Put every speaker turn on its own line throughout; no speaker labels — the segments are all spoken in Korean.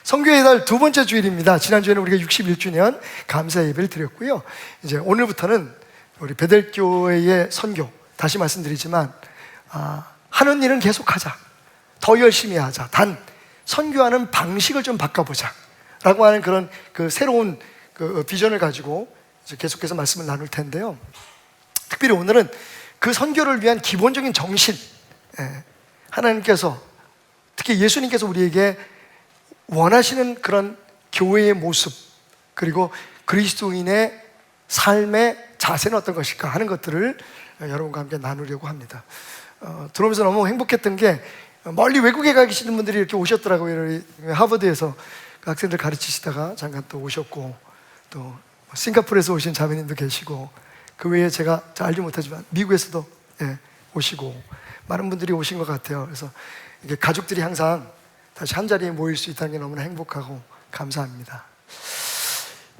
선교의 달 두 번째 주일입니다. 지난주에는 우리가 61주년 감사 예배를 드렸고요. 이제 오늘부터는 우리 베델교회의 선교, 다시 말씀드리지만 하는 일은 계속하자, 더 열심히 하자, 단 선교하는 방식을 좀 바꿔보자 라고 하는 그런 그 새로운 그 비전을 가지고 이제 계속해서 말씀을 나눌 텐데요. 특별히 오늘은 그 선교를 위한 기본적인 정신, 하나님께서, 특히 예수님께서 우리에게 원하시는 그런 교회의 모습, 그리고 그리스도인의 삶의 자세는 어떤 것일까 하는 것들을 여러분과 함께 나누려고 합니다. 들어오면서 너무 행복했던 게 멀리 외국에 가 계시는 분들이 이렇게 오셨더라고요. 하버드에서 그 학생들 가르치시다가 잠깐 또 오셨고, 또 싱가포르에서 오신 자매님도 계시고, 그 외에 제가 잘 알지 못하지만 미국에서도 오시고 많은 분들이 오신 것 같아요. 그래서 이게 가족들이 항상 다시 한 자리에 모일 수 있다는 게 너무나 행복하고 감사합니다.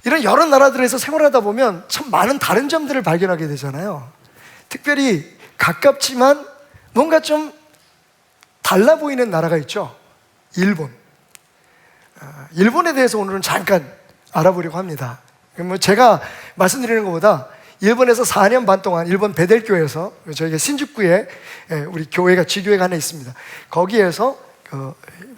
이런 여러 나라들에서 생활하다 보면 참 많은 다른 점들을 발견하게 되잖아요. 특별히 가깝지만 뭔가 좀 달라 보이는 나라가 있죠. 일본. 일본에 대해서 오늘은 잠깐 알아보려고 합니다. 뭐 제가 말씀드리는 것보다 일본에서 4년 반 동안 일본 베델교회에서, 저희가 신주쿠에 우리 교회가 지교회가 하나 있습니다. 거기에서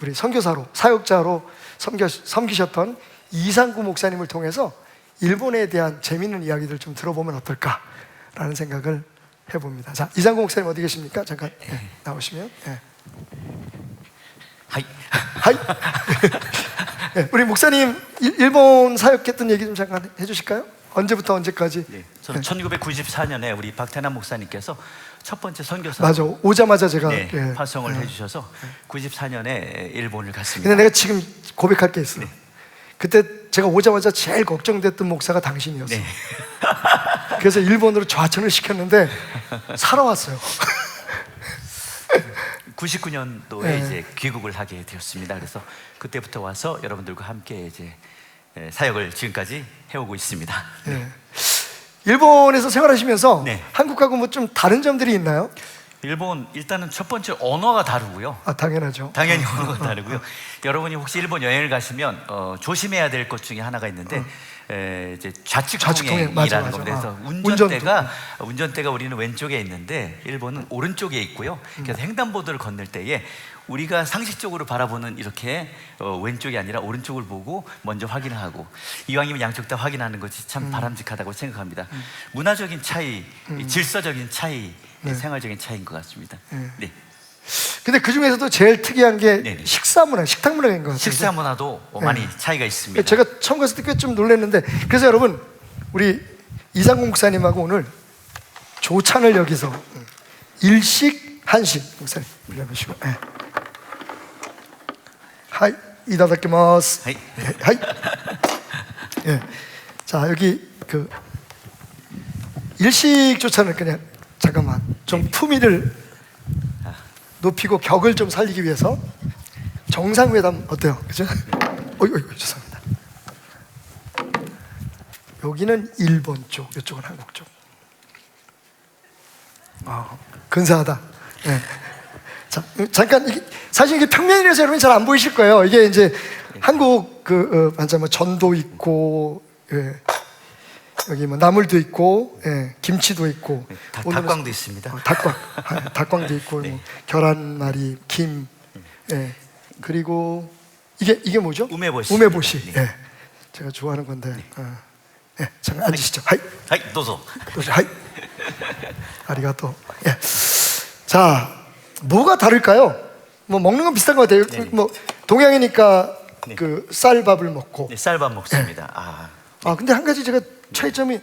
우리 선교사로, 사역자로 섬기셨던 이상구 목사님을 통해서 일본에 대한 재미있는 이야기들 좀 들어보면 어떨까라는 생각을 해봅니다. 자, 이상구 목사님 어디 계십니까? 잠깐 나오시면.
하이.
하이. 우리 목사님 일본 사역했던 얘기 좀 잠깐 해주실까요? 언제부터 언제까지?
네, 저는 1994년에 우리 박태남 목사님께서 첫 번째 선교사,
맞아, 오자마자 제가
파송을 해주셔서 94년에 일본을 갔습니다.
근데 내가 지금 고백할 게 있어요. 그때 제가 오자마자 제일 걱정됐던 목사가 당신이었어요. 그래서 일본으로 좌천을 시켰는데 살아왔어요.
99년도에 이제 귀국을 하게 되었습니다. 그래서 그때부터 와서 여러분들과 함께 이제 사역을 지금까지 해오고 있습니다.
일본에서 생활하시면서
네.
한국하고 뭐 좀 다른 점들이 있나요?
일본 일단은 첫 번째 언어가 다르고요.
당연하죠.
당연히 언어가 다르고요. 여러분이 혹시 일본 여행을 가시면 조심해야 될 것 중에 하나가 있는데 이제 좌측통행이라는 겁니다. 그래서 운전대가 우리는 왼쪽에 있는데 일본은 오른쪽에 있고요. 그래서 횡단보도를 건널 때에 우리가 상식적으로 바라보는 이렇게 왼쪽이 아니라 오른쪽을 보고 먼저 확인을 하고, 이왕이면 양쪽 다 확인하는 것이 참 바람직하다고 생각합니다. 문화적인 차이, 질서적인 차이, 생활적인 차이인 것 같습니다. 네.
근데 그 중에서도 제일 특이한 게 식사 문화, 식탁 문화인 것 같아요.
식사 문화도 많이 차이가 있습니다.
제가 처음 갔을 때 꽤 좀 놀랐는데, 그래서 여러분 우리 이상국 목사님하고 오늘 조찬을 여기서 일식 한식 목사님 불러주시고, 하이 이다다키마스.
하이.
하이. 자, 여기 그 일식 조찬을 그냥 잠깐만 좀 품위를 높이고 격을 좀 살리기 위해서 정상회담 어때요? 그죠? 어이, 죄송합니다. 여기는 일본 쪽, 이쪽은 한국 쪽. 근사하다. 자, 잠깐 사실 이게 평면이라서 여러분 잘 안 보이실 거예요. 이게 이제 한국 뭐 전도 있고, 여기 뭐 나물도 있고, 김치도 있고,
닭광도 있습니다.
닭광도 있고, 뭐 계란말이, 김, 그리고 이게 뭐죠?
우메보시.
우메보시. 제가 좋아하는 건데. 잠깐 앉으시죠. 하이.
하이, 도서.
하이. 아리가또. 자, 뭐가 다를까요? 뭐 먹는 건 비슷한 것 같아요. 뭐 동양이니까 그 쌀밥을 먹고.
쌀밥 먹습니다.
근데 한 가지 제가 차이점이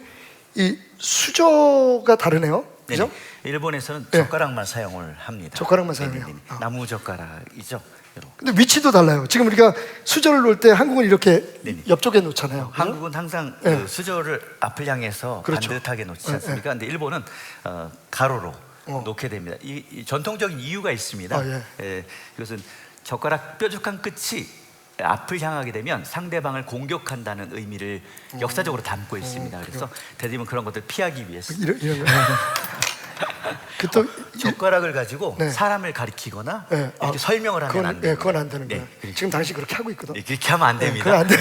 이 수저가 다르네요. 그죠?
일본에서는 젓가락만 사용을 합니다.
젓가락만 사용해요.
나무 젓가락이죠.
근데 위치도 달라요. 지금 우리가 수저를 놓을 때 한국은 이렇게 옆쪽에 놓잖아요. 그죠?
한국은 항상 그 수저를 앞을 향해서 반듯하게 놓지 않습니까? 근데 일본은 가로로 놓게 됩니다. 이 전통적인 이유가 있습니다. 이것은 젓가락 뾰족한 끝이 앞을 향하게 되면 상대방을 공격한다는 의미를 역사적으로 담고 있습니다. 그래서 대부분 그런 것들 피하기 위해서.
이런 거. 그또
젓가락을 가지고
네.
사람을 가리키거나
네.
이렇게 설명을 하면 안 돼요.
그건 안 되는
네.
거예요. 지금 당신 그렇게 하고 있거든.
네, 그렇게 하면 안 됩니다.
그건 안 돼.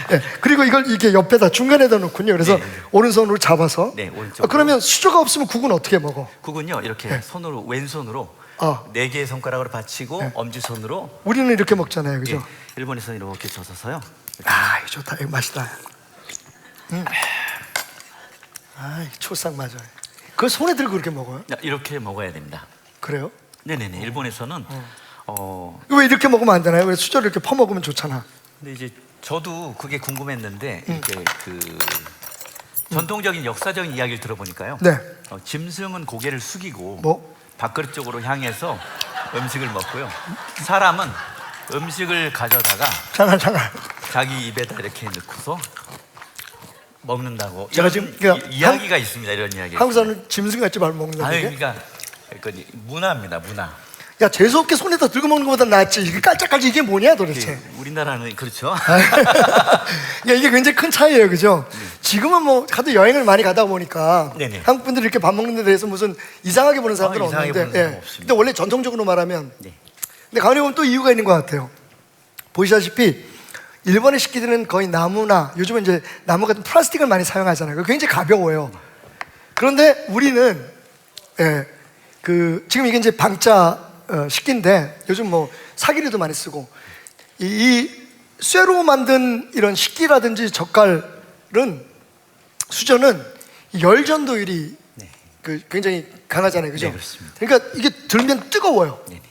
네. 그리고 이걸 이게 옆에다 중간에다 놓군요. 그래서
네.
오른손으로 잡아서.
네, 오른쪽으로.
그러면 수저가 없으면 국은 어떻게 먹어?
국은요 이렇게 손으로 왼손으로
아.
4개의 손가락으로 받치고 엄지손으로
우리는 이렇게 먹잖아요, 그죠?
예, 일본에서는 이렇게 젖어서요.
아, 이거 좋다. 이거 맛있다. 아, 초싹 맞아요. 그걸 손에 들고 그렇게 먹어요?
이렇게 먹어야 됩니다.
그래요?
네네네. 일본에서는
왜 이렇게 먹으면 안 되나요? 왜 수저를 이렇게 퍼 먹으면 좋잖아.
근데 이제 저도 그게 궁금했는데 이게 그 전통적인 역사적인 이야기를 들어보니까요.
네.
짐승은 고개를 숙이고
뭐?
밥그릇 쪽으로 향해서 음식을 먹고요. 사람은 음식을 가져다가
잠깐.
자기 입에다 이렇게 넣고서 먹는다고.
제가
이런
지금 그러니까
이야기가 있습니다. 이런 이야기.
한국 사람은 짐승 같이 말 먹는다.
아니
그게?
그러니까 그 문화입니다. 문화.
야, 재수없게 손에다 들고 먹는 것보다 낫지. 이게 깔짝깔짝 이게 뭐냐 도대체.
우리나라는 그렇죠.
야, 이게 굉장히 큰 차이예요, 그죠? 지금은 뭐 하도 여행을 많이 가다 보니까
네네.
한국 분들이 이렇게 밥 먹는 데 대해서 무슨 이상하게 보는 사람들은
이상하게
없는데,
보는 사람 없습니다.
근데 원래 전통적으로 말하면,
네.
근데 가만히 보면 또 이유가 있는 것 같아요. 보시다시피 일본의 식기들은 거의 나무나 요즘은 이제 나무 같은 플라스틱을 많이 사용하잖아요. 그거 굉장히 가벼워요. 그런데 우리는 지금 이게 이제 방자 식기인데 요즘 뭐 사기류도 많이 쓰고 이 쇠로 만든 이런 식기라든지 젓갈은 수저는 열 전도율이
네.
굉장히 강하잖아요, 그죠?
네, 그렇습니다.
그러니까 이게 들면 뜨거워요.
네네.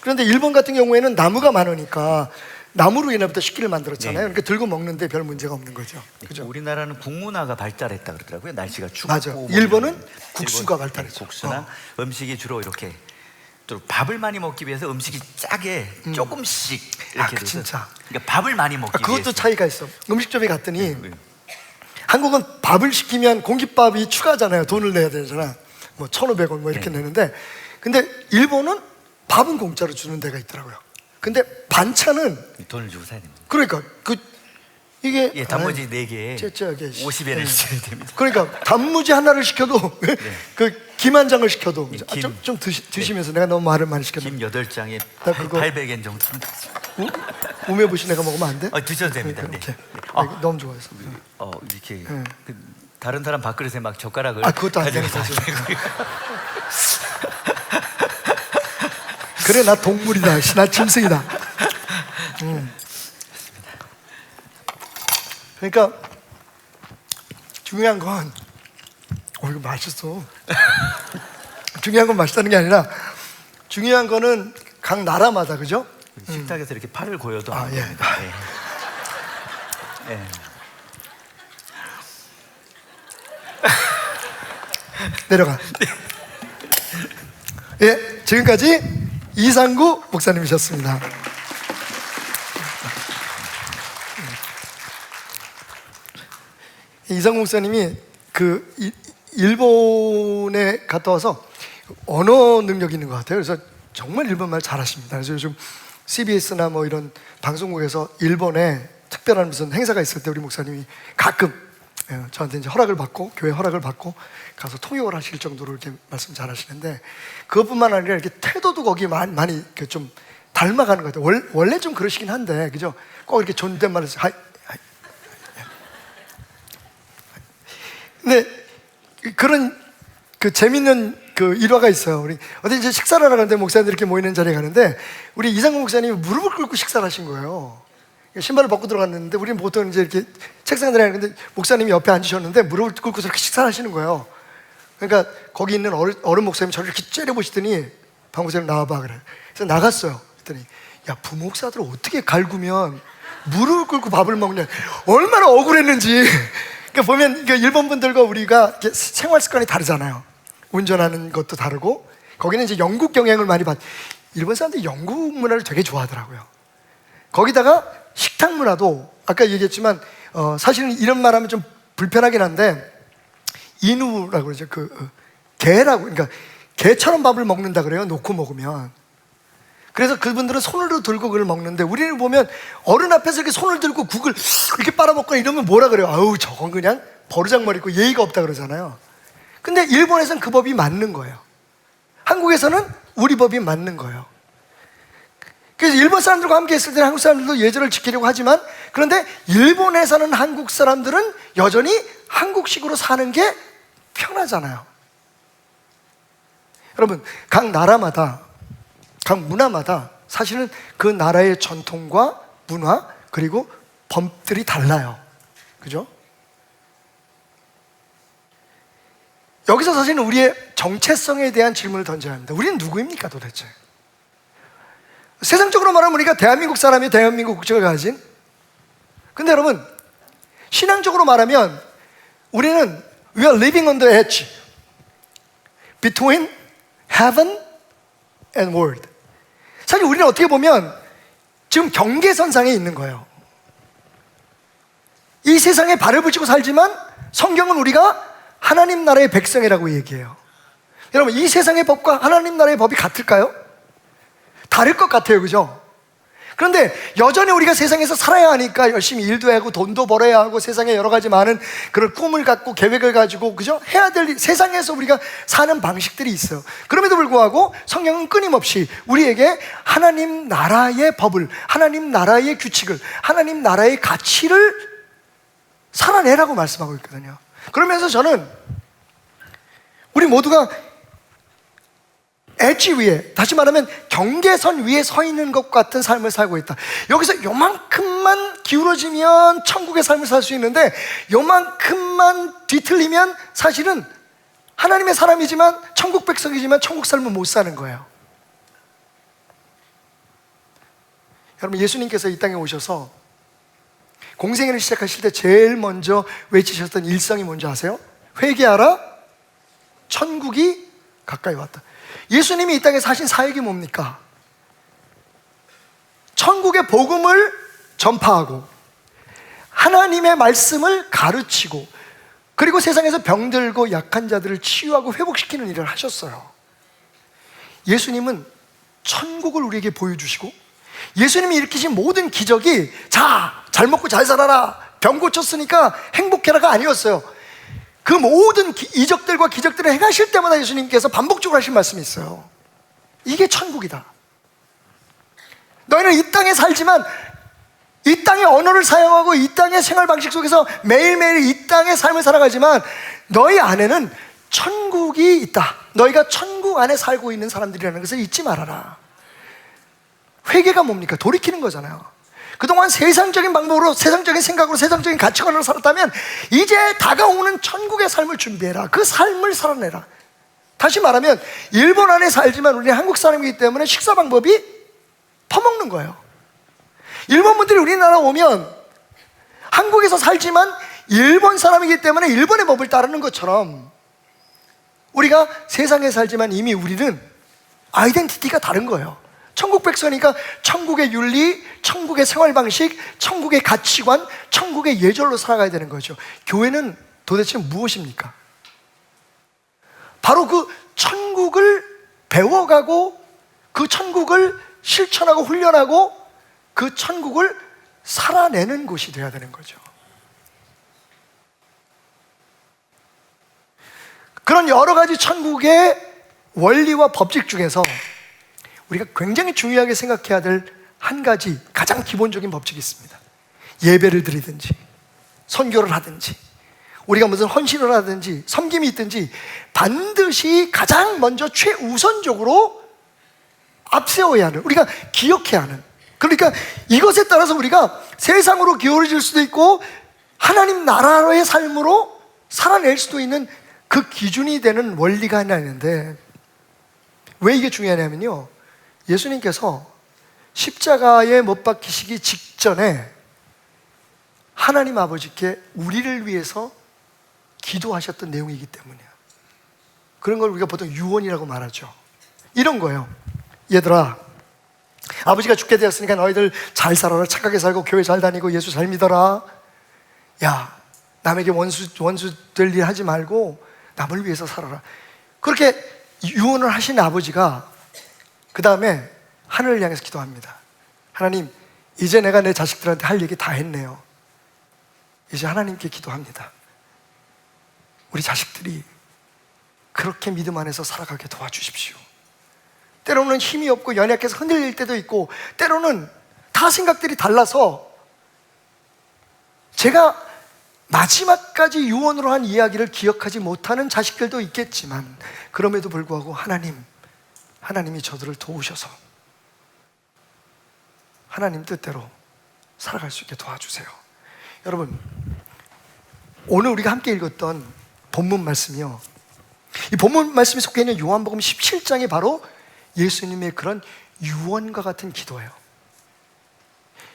그런데 일본 같은 경우에는 나무가 많으니까 나무로 옛날부터 식기를 만들었잖아요.
네.
그러니까 들고 먹는데 별 문제가 없는 거죠. 그죠?
우리나라는 국문화가 발달했다 그러더라고요. 날씨가 춥고.
맞아.
뭐
일본은
이런.
국수가
일본,
발달했죠.
국수나 음식이 주로 이렇게 또 밥을 많이 먹기 위해서 음식이 짜게 조금씩 이렇게 돼서
진짜.
그러니까 밥을 많이 먹기
그것도
위해서.
차이가 있어. 음식점에 갔더니
네.
한국은 밥을 시키면 공깃밥이 추가잖아요. 돈을 내야 되잖아. 뭐 1,500원 뭐 이렇게 내는데, 근데 일본은 밥은 공짜로 주는 데가 있더라고요. 근데 반찬은
돈을 주고 사야 됩니다.
그러니까 이게
예, 단무지 4개에
저기
50엔을 써야 됩니다.
그러니까 단무지 하나를 시켜도 김 한 장을 시켜도
네,
좀 드시면서 내가 너무 말을 많이 시켰나?
김 8장에
나 그거-
800엔 정도.
우메보시 내가 먹으면 안 돼?
드셔도 됩니다. 네.
이렇게.
아,
이거 너무 좋아해서.
이렇게 그 다른 사람 밥그릇에 막 젓가락을
그것도 안
가지고
되는 거죠.
다니고.
그래, 나 동물이다. 나 짐승이다. 그러니까 중요한 건 이거 맛있어. 중요한 건 맛있다는 게 아니라 중요한 거는 각 나라마다, 그죠?
식탁에서 이렇게 팔을 고여도 안
예.
됩니다. 예. 예.
내려가. 예, 지금까지 이상구 목사님이셨습니다. 이상구 목사님이 일본에 갔다 와서 언어 능력이 있는 것 같아요. 그래서 정말 일본말 잘하십니다. 그래서 요즘 CBS나 뭐 이런 방송국에서 일본에 특별한 무슨 행사가 있을 때 우리 목사님이 가끔 저한테 이제 허락을 받고, 교회 허락을 받고 가서 통역을 하실 정도로 이렇게 말씀 잘하시는데, 그것뿐만 아니라 이렇게 태도도 거기 많이 이렇게 좀 닮아가는 것 같아요. 원래 좀 그러시긴 한데, 그죠? 꼭 이렇게 존댓말을 하이. 근데 그런 재밌는 일화가 있어요. 우리 어디 이제 식사를 하러 가는데 목사님들이 이렇게 모이는 자리에 가는데 우리 이상국 목사님이 무릎을 꿇고 식사를 하신 거예요. 신발을 벗고 들어갔는데 우리는 보통 이제 이렇게 책상들에 앉는데 목사님이 옆에 앉으셨는데 무릎을 꿇고서 이렇게 식사를 하시는 거예요. 그러니까 거기 있는 어른 목사님이 저를 이렇게 째려보시더니 방 목사님 나와봐 그래. 그래서 나갔어요. 그랬더니 야, 부목사들 어떻게 갈구면 무릎을 꿇고 밥을 먹냐. 얼마나 억울했는지. 그러니까 보면 일본 분들과 우리가 생활 습관이 다르잖아요. 운전하는 것도 다르고, 거기는 이제 영국 영향을 많이 일본 사람들이 영국 문화를 되게 좋아하더라고요. 거기다가 식탁 문화도 아까 얘기했지만 사실은 이런 말하면 좀 불편하긴 한데 이누라고 그러죠. 개라고, 그러니까 개처럼 밥을 먹는다 그래요. 놓고 먹으면. 그래서 그분들은 손으로 들고 그걸 먹는데, 우리는 보면 어른 앞에서 이렇게 손을 들고 국을 이렇게 빨아먹거나 이러면 뭐라 그래요? 아우, 저건 그냥 버르장머리 있고 예의가 없다 그러잖아요. 근데 일본에서는 그 법이 맞는 거예요. 한국에서는 우리 법이 맞는 거예요. 그래서 일본 사람들과 함께 있을 때는 한국 사람들도 예절을 지키려고 하지만, 그런데 일본에 사는 한국 사람들은 여전히 한국식으로 사는 게 편하잖아요. 여러분, 각 나라마다, 각 문화마다 사실은 그 나라의 전통과 문화 그리고 법들이 달라요. 그죠? 여기서 사실은 우리의 정체성에 대한 질문을 던져야 합니다. 우리는 누구입니까 도대체? 세상적으로 말하면 우리가 대한민국 사람이 대한민국 국적을 가진, 근데 여러분 신앙적으로 말하면 우리는 We are living on the edge between heaven and world. 사실 우리는 어떻게 보면 지금 경계선상에 있는 거예요. 이 세상에 발을 붙이고 살지만 성경은 우리가 하나님 나라의 백성이라고 얘기해요. 여러분, 이 세상의 법과 하나님 나라의 법이 같을까요? 다를 것 같아요, 그죠? 그런데 여전히 우리가 세상에서 살아야 하니까 열심히 일도 하고 돈도 벌어야 하고 세상에 여러 가지 많은 그런 꿈을 갖고 계획을 가지고, 그죠? 해야 될 세상에서 우리가 사는 방식들이 있어요. 그럼에도 불구하고 성경은 끊임없이 우리에게 하나님 나라의 법을, 하나님 나라의 규칙을, 하나님 나라의 가치를 살아내라고 말씀하고 있거든요. 그러면서 저는 우리 모두가 엣지 위에, 다시 말하면 경계선 위에 서 있는 것 같은 삶을 살고 있다. 여기서 요만큼만 기울어지면 천국의 삶을 살 수 있는데 요만큼만 뒤틀리면 사실은 하나님의 사람이지만 천국 백성이지만 천국 삶을 못 사는 거예요. 여러분, 예수님께서 이 땅에 오셔서 공생애를 시작하실 때 제일 먼저 외치셨던 일성이 뭔지 아세요? 회개하라, 천국이 가까이 왔다. 예수님이 이 땅에 사신 사역이 뭡니까? 천국의 복음을 전파하고 하나님의 말씀을 가르치고, 그리고 세상에서 병들고 약한 자들을 치유하고 회복시키는 일을 하셨어요. 예수님은 천국을 우리에게 보여주시고, 예수님이 일으키신 모든 기적이 자, 잘 먹고 잘 살아라, 병 고쳤으니까 행복해라가 아니었어요. 그 모든 이적들과 기적들을 행하실 때마다 예수님께서 반복적으로 하신 말씀이 있어요. 이게 천국이다. 너희는 이 땅에 살지만 이 땅의 언어를 사용하고 이 땅의 생활 방식 속에서 매일매일 이 땅의 삶을 살아가지만 너희 안에는 천국이 있다. 너희가 천국 안에 살고 있는 사람들이라는 것을 잊지 말아라. 회개가 뭡니까? 돌이키는 거잖아요. 그동안 세상적인 방법으로, 세상적인 생각으로, 세상적인 가치관으로 살았다면 이제 다가오는 천국의 삶을 준비해라. 그 삶을 살아내라. 다시 말하면 일본 안에 살지만 우리는 한국 사람이기 때문에 식사 방법이 퍼먹는 거예요. 일본 분들이 우리나라 오면 한국에서 살지만 일본 사람이기 때문에 일본의 법을 따르는 것처럼 우리가 세상에 살지만 이미 우리는 아이덴티티가 다른 거예요. 천국 백성이니까 천국의 윤리, 천국의 생활 방식, 천국의 가치관, 천국의 예절로 살아가야 되는 거죠. 교회는 도대체 무엇입니까? 바로 그 천국을 배워가고 그 천국을 실천하고 훈련하고 그 천국을 살아내는 곳이 되어야 되는 거죠. 그런 여러 가지 천국의 원리와 법칙 중에서 우리가 굉장히 중요하게 생각해야 될 한 가지 가장 기본적인 법칙이 있습니다. 예배를 드리든지 선교를 하든지 우리가 무슨 헌신을 하든지 섬김이 있든지 반드시 가장 먼저 최우선적으로 앞세워야 하는, 우리가 기억해야 하는, 그러니까 이것에 따라서 우리가 세상으로 기울어질 수도 있고 하나님 나라의 삶으로 살아낼 수도 있는 그 기준이 되는 원리가 하나 있는데, 왜 이게 중요하냐면요, 예수님께서 십자가에 못 박히시기 직전에 하나님 아버지께 우리를 위해서 기도하셨던 내용이기 때문이에요. 그런 걸 우리가 보통 유언이라고 말하죠. 이런 거예요. 얘들아, 아버지가 죽게 되었으니까 너희들 잘 살아라, 착하게 살고 교회 잘 다니고 예수 잘 믿어라. 야, 남에게 원수 될 일 하지 말고 남을 위해서 살아라. 그렇게 유언을 하신 아버지가 그 다음에 하늘을 향해서 기도합니다. 하나님, 이제 내가 내 자식들한테 할 얘기 다 했네요. 이제 하나님께 기도합니다. 우리 자식들이 그렇게 믿음 안에서 살아가게 도와주십시오. 때로는 힘이 없고 연약해서 흔들릴 때도 있고, 때로는 다 생각들이 달라서 제가 마지막까지 유언으로 한 이야기를 기억하지 못하는 자식들도 있겠지만, 그럼에도 불구하고 하나님이 저들을 도우셔서 하나님 뜻대로 살아갈 수 있게 도와주세요. 여러분, 오늘 우리가 함께 읽었던 본문 말씀이요, 이 본문 말씀이 속해 있는 요한복음 17장이 바로 예수님의 그런 유언과 같은 기도예요.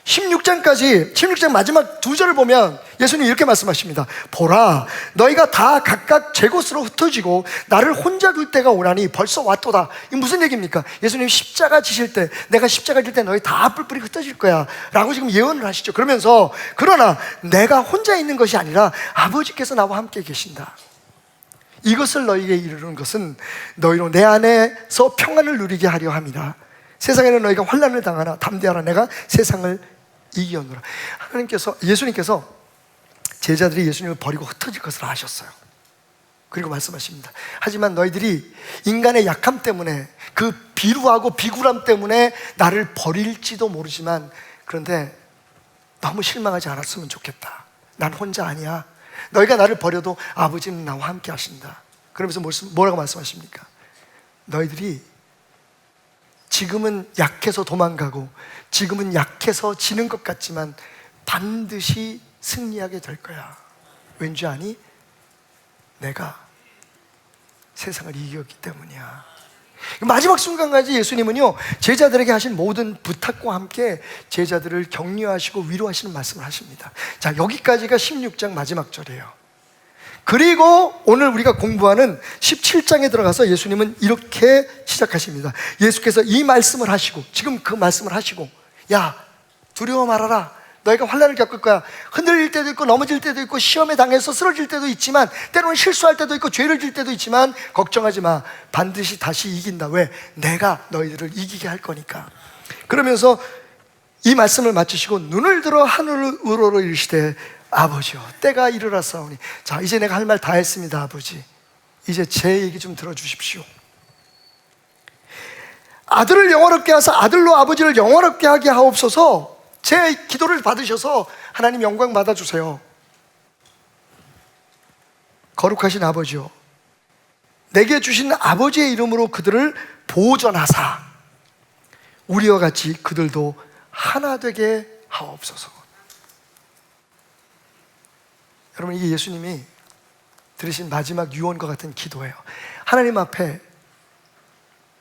16장 마지막 두 절을 보면 예수님이 이렇게 말씀하십니다. 보라, 너희가 다 각각 제 곳으로 흩어지고 나를 혼자 둘 때가 오나니 벌써 왔도다. 이게 무슨 얘기입니까? 예수님 십자가 지실 때, 내가 십자가 질 때 너희 다 뿔뿔이 흩어질 거야 라고 지금 예언을 하시죠. 그러면서 그러나 내가 혼자 있는 것이 아니라 아버지께서 나와 함께 계신다. 이것을 너희에게 이르는 것은 너희로 내 안에서 평안을 누리게 하려 함이라. 세상에는 너희가 환난을 당하나 담대하라. 내가 세상을 이기었노라. 예수님께서 제자들이 예수님을 버리고 흩어질 것을 아셨어요. 그리고 말씀하십니다. 하지만 너희들이 인간의 약함 때문에, 그 비루하고 비굴함 때문에 나를 버릴지도 모르지만, 그런데 너무 실망하지 않았으면 좋겠다. 난 혼자 아니야. 너희가 나를 버려도 아버지는 나와 함께 하신다. 그러면서 뭐라고 말씀하십니까? 너희들이 지금은 약해서 도망가고 지금은 약해서 지는 것 같지만 반드시 승리하게 될 거야. 왠지 아니? 내가 세상을 이겼기 때문이야. 마지막 순간까지 예수님은요, 제자들에게 하신 모든 부탁과 함께 제자들을 격려하시고 위로하시는 말씀을 하십니다. 자, 여기까지가 16장 마지막 절이에요. 그리고 오늘 우리가 공부하는 17장에 들어가서 예수님은 이렇게 시작하십니다. 예수께서 이 말씀을 하시고, 지금 그 말씀을 하시고, 야, 두려워 말아라. 너희가 환난을 겪을 거야. 흔들릴 때도 있고 넘어질 때도 있고 시험에 당해서 쓰러질 때도 있지만, 때로는 실수할 때도 있고 죄를 질 때도 있지만 걱정하지 마. 반드시 다시 이긴다. 왜? 내가 너희들을 이기게 할 거니까. 그러면서 이 말씀을 마치시고 눈을 들어 하늘으로 이르시되 아버지여, 때가 이르렀사오니. 자, 이제 내가 할 말 다 했습니다. 아버지, 이제 제 얘기 좀 들어주십시오. 아들을 영원롭게 하사 아들로 아버지를 영원롭게 하게 하옵소서. 제 기도를 받으셔서 하나님 영광 받아주세요. 거룩하신 아버지요, 내게 주신 아버지의 이름으로 그들을 보존하사 우리와 같이 그들도 하나 되게 하옵소서. 여러분, 이게 예수님이 들으신 마지막 유언과 같은 기도예요. 하나님 앞에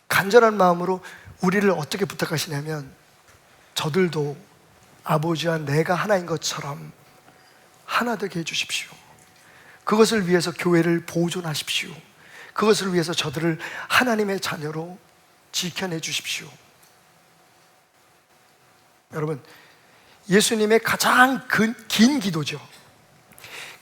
간절한 마음으로 우리를 어떻게 부탁하시냐면, 저들도 아버지와 내가 하나인 것처럼 하나 되게 해주십시오. 그것을 위해서 교회를 보존하십시오. 그것을 위해서 저들을 하나님의 자녀로 지켜내 주십시오. 여러분, 예수님의 가장 긴 기도죠.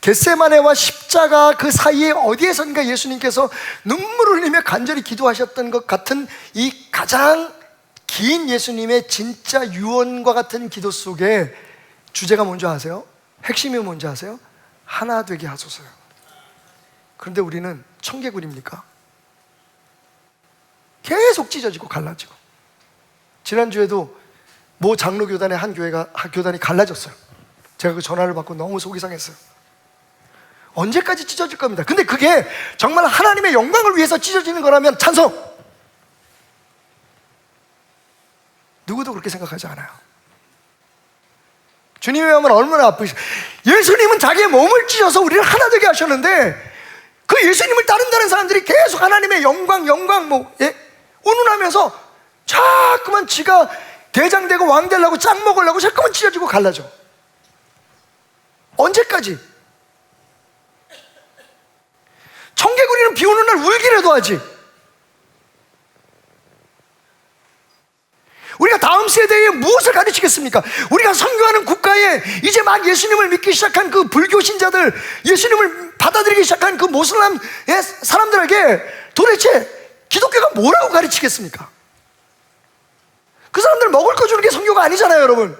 겟세마네와 십자가 그 사이에 어디에선가 예수님께서 눈물을 흘리며 간절히 기도하셨던 것 같은 이 가장 긴 예수님의 진짜 유언과 같은 기도 속에 주제가 뭔지 아세요? 핵심이 뭔지 아세요? 하나 되게 하소서요. 그런데 우리는 청개구리입니까? 계속 찢어지고 갈라지고. 지난주에도 모 장로교단의 한 교단이 갈라졌어요. 제가 그 전화를 받고 너무 속이 상했어요. 언제까지 찢어질 겁니다. 근데 그게 정말 하나님의 영광을 위해서 찢어지는 거라면 찬성! 누구도 그렇게 생각하지 않아요. 주님의 마음은 얼마나 아프시죠. 예수님은 자기의 몸을 찢어서 우리를 하나 되게 하셨는데, 그 예수님을 따른다는 사람들이 계속 하나님의 영광 운운하면서 자꾸만 지가 대장되고 왕 되려고 짱 먹으려고 자꾸만 찢어지고 갈라져. 언제까지? 청개구리는 비 오는 날 울기라도 하지. 우리가 다음 세대에 무엇을 가르치겠습니까? 우리가 선교하는 국가에 이제 막 예수님을 믿기 시작한 그 불교 신자들, 예수님을 받아들이기 시작한 그 모슬람 사람들에게 도대체 기독교가 뭐라고 가르치겠습니까? 그 사람들 먹을 거 주는 게 선교가 아니잖아요, 여러분.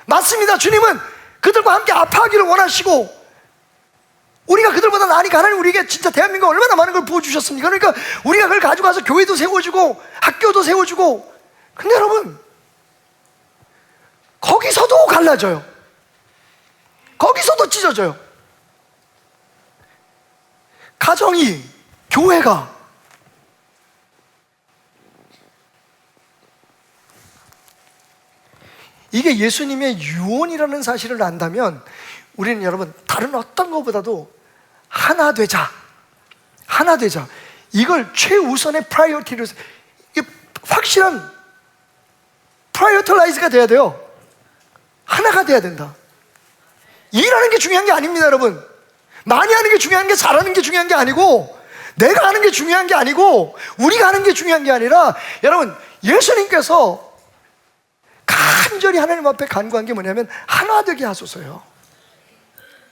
맞습니다. 주님은 그들과 함께 아파하기를 원하시고 우리가 그들보다 나으니까 하나님 우리에게 진짜 대한민국 얼마나 많은 걸 부어주셨습니까? 그러니까 우리가 그걸 가져가서 교회도 세워주고 학교도 세워주고. 근데 여러분, 거기서도 갈라져요. 거기서도 찢어져요. 가정이, 교회가. 이게 예수님의 유언이라는 사실을 안다면 우리는 여러분 다른 어떤 것보다도 하나 되자, 하나 되자, 이걸 최우선의 프라이어티로, 확실한 프라이어털라이즈가 돼야 돼요. 하나가 돼야 된다. 일하는 게 중요한 게 아닙니다, 여러분. 많이 하는 게 중요한 게, 잘하는 게 중요한 게 아니고, 내가 하는 게 중요한 게 아니고, 우리가 하는 게 중요한 게 아니라, 여러분, 예수님께서 간절히 하나님 앞에 간구한 게 뭐냐면 하나 되게 하소서요.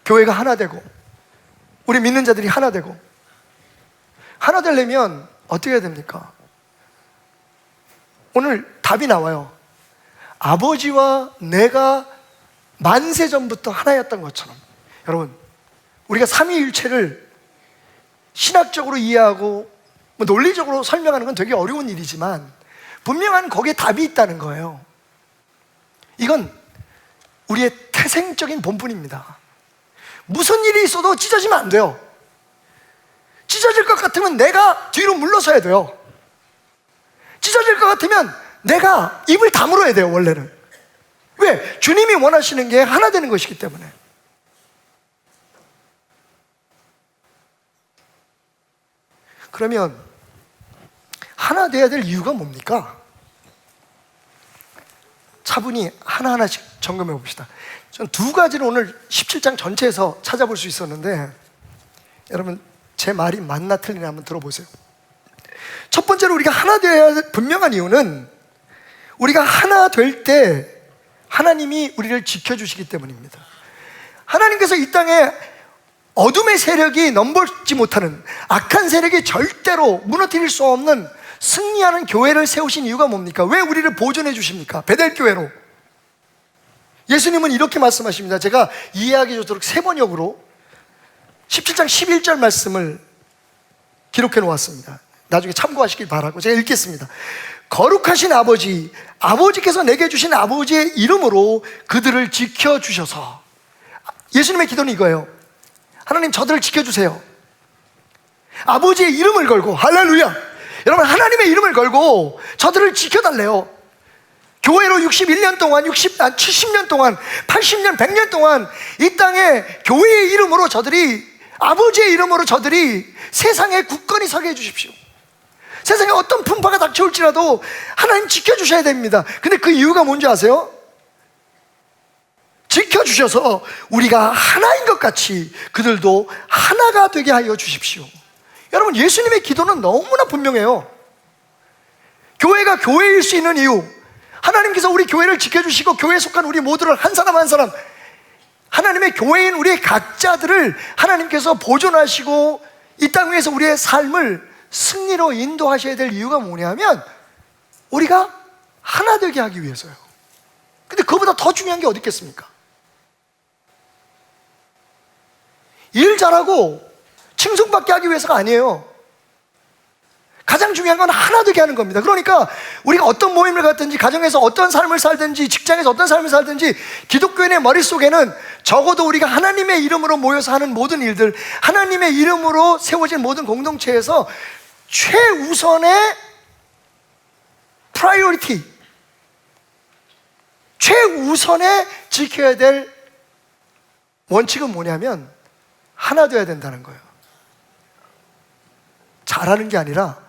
교회가 하나 되고, 우리 믿는 자들이 하나 되고. 하나 되려면 어떻게 해야 됩니까? 오늘 답이 나와요. 아버지와 내가 만세 전부터 하나였던 것처럼. 여러분, 우리가 삼위일체를 신학적으로 이해하고 뭐 논리적으로 설명하는 건 되게 어려운 일이지만 분명한 거기에 답이 있다는 거예요. 이건 우리의 태생적인 본분입니다. 무슨 일이 있어도 찢어지면 안 돼요. 찢어질 것 같으면 내가 뒤로 물러서야 돼요. 찢어질 것 같으면 내가 입을 다물어야 돼요, 원래는. 왜? 주님이 원하시는 게 하나 되는 것이기 때문에. 그러면 하나 돼야 될 이유가 뭡니까? 차분히 하나하나씩 점검해 봅시다. 전 두 가지를 오늘 17장 전체에서 찾아볼 수 있었는데, 여러분 제 말이 맞나 틀리나 한번 들어보세요. 첫 번째로 우리가 하나 되어야 될 분명한 이유는 우리가 하나 될 때 하나님이 우리를 지켜주시기 때문입니다. 하나님께서 이 땅에 어둠의 세력이 넘보지 못하는, 악한 세력이 절대로 무너뜨릴 수 없는 승리하는 교회를 세우신 이유가 뭡니까? 왜 우리를 보존해 주십니까? 베델교회로. 예수님은 이렇게 말씀하십니다. 제가 이해하기 좋도록 세 번역으로 17장 11절 말씀을 기록해 놓았습니다. 나중에 참고하시길 바라고 제가 읽겠습니다. 거룩하신 아버지, 아버지께서 내게 주신 아버지의 이름으로 그들을 지켜주셔서. 예수님의 기도는 이거예요. 하나님, 저들을 지켜주세요. 아버지의 이름을 걸고, 할렐루야! 여러분, 하나님의 이름을 걸고 저들을 지켜달래요. 교회로 61년 동안, 70년 동안, 80년, 100년 동안 이 땅에 교회의 이름으로 저들이, 아버지의 이름으로 저들이 세상에 굳건히 서게 해주십시오. 세상에 어떤 풍파가 닥쳐올지라도 하나님 지켜주셔야 됩니다. 근데 그 이유가 뭔지 아세요? 지켜주셔서 우리가 하나인 것 같이 그들도 하나가 되게 하여 주십시오. 여러분, 예수님의 기도는 너무나 분명해요. 교회가 교회일 수 있는 이유, 하나님께서 우리 교회를 지켜주시고 교회에 속한 우리 모두를 한 사람 한 사람, 하나님의 교회인 우리 각자들을 하나님께서 보존하시고 이 땅 위에서 우리의 삶을 승리로 인도하셔야 될 이유가 뭐냐면 우리가 하나 되게 하기 위해서요. 근데 그보다 더 중요한 게 어디 있겠습니까? 일 잘하고 칭송받게 하기 위해서가 아니에요. 가장 중요한 건 하나 되게 하는 겁니다. 그러니까 우리가 어떤 모임을 갖든지, 가정에서 어떤 삶을 살든지, 직장에서 어떤 삶을 살든지, 기독교인의 머릿속에는 적어도 우리가 하나님의 이름으로 모여서 하는 모든 일들, 하나님의 이름으로 세워진 모든 공동체에서 최우선의 프라이어리티, 최우선의 지켜야 될 원칙은 뭐냐면 하나 되어야 된다는 거예요. 잘하는 게 아니라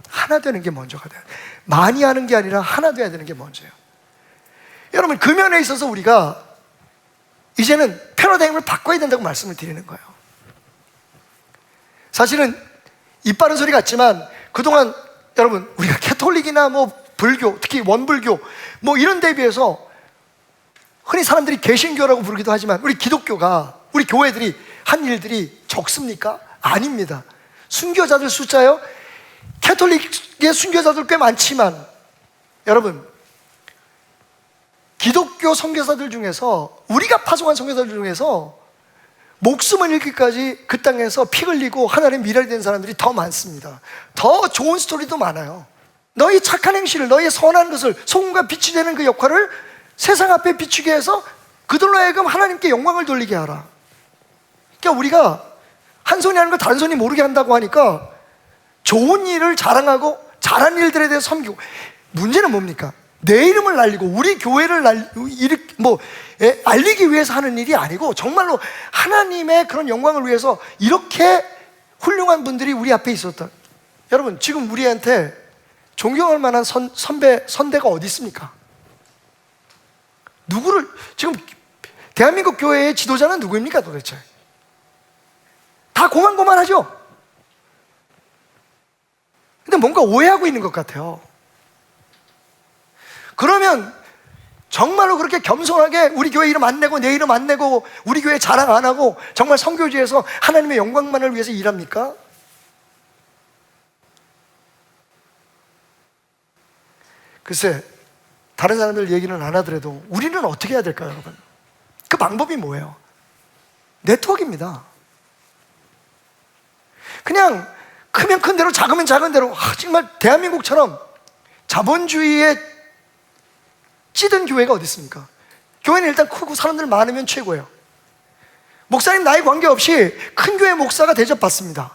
하나 되는 게 먼저가 돼요. 많이 하는 게 아니라 하나 돼야 되는 게 먼저예요. 여러분, 그 면에 있어서 우리가 이제는 패러다임을 바꿔야 된다고 말씀을 드리는 거예요. 사실은 입 바른 소리 같지만 그동안 여러분, 우리가 캐톨릭이나 뭐 불교, 특히 원불교 뭐 이런 데에 비해서 흔히 사람들이 개신교라고 부르기도 하지만 우리 기독교가, 우리 교회들이 한 일들이 적습니까? 아닙니다. 순교자들 숫자요, 캐톨릭의 순교자들 꽤 많지만 여러분, 기독교 선교사들 중에서, 우리가 파송한 선교사들 중에서 목숨을 잃기까지 그 땅에서 피 흘리고 하나님 미랄이 된 사람들이 더 많습니다. 더 좋은 스토리도 많아요. 너희 착한 행실을, 너희의 선한 것을, 소금과 빛이 되는 그 역할을 세상 앞에 비추게 해서 그들로 하여금 하나님께 영광을 돌리게 하라. 그러니까 우리가 한 손이 하는 걸 다른 손이 모르게 한다고 하니까 좋은 일을 자랑하고 잘한 일들에 대해서 섬기고, 문제는 뭡니까? 내 이름을 날리고 우리 교회를 알리기 위해서 하는 일이 아니고 정말로 하나님의 그런 영광을 위해서 이렇게 훌륭한 분들이 우리 앞에 있었다. 여러분, 지금 우리한테 존경할 만한 선대가 어디 있습니까? 누구를, 지금 대한민국 교회의 지도자는 누구입니까 도대체? 다 고만고만하죠? 근데 뭔가 오해하고 있는 것 같아요. 그러면 정말로 그렇게 겸손하게 우리 교회 이름 안 내고 내 이름 안 내고 우리 교회 자랑 안 하고 정말 선교지에서 하나님의 영광만을 위해서 일합니까? 글쎄, 다른 사람들 얘기는 안 하더라도 우리는 어떻게 해야 될까요, 여러분? 그 방법이 뭐예요? 네트워크입니다. 그냥 크면 큰 대로 작으면 작은 대로, 정말 대한민국처럼 자본주의에 찌든 교회가 어디 있습니까? 교회는 일단 크고 사람들 많으면 최고예요. 목사님 나이 관계없이 큰 교회 목사가 대접받습니다.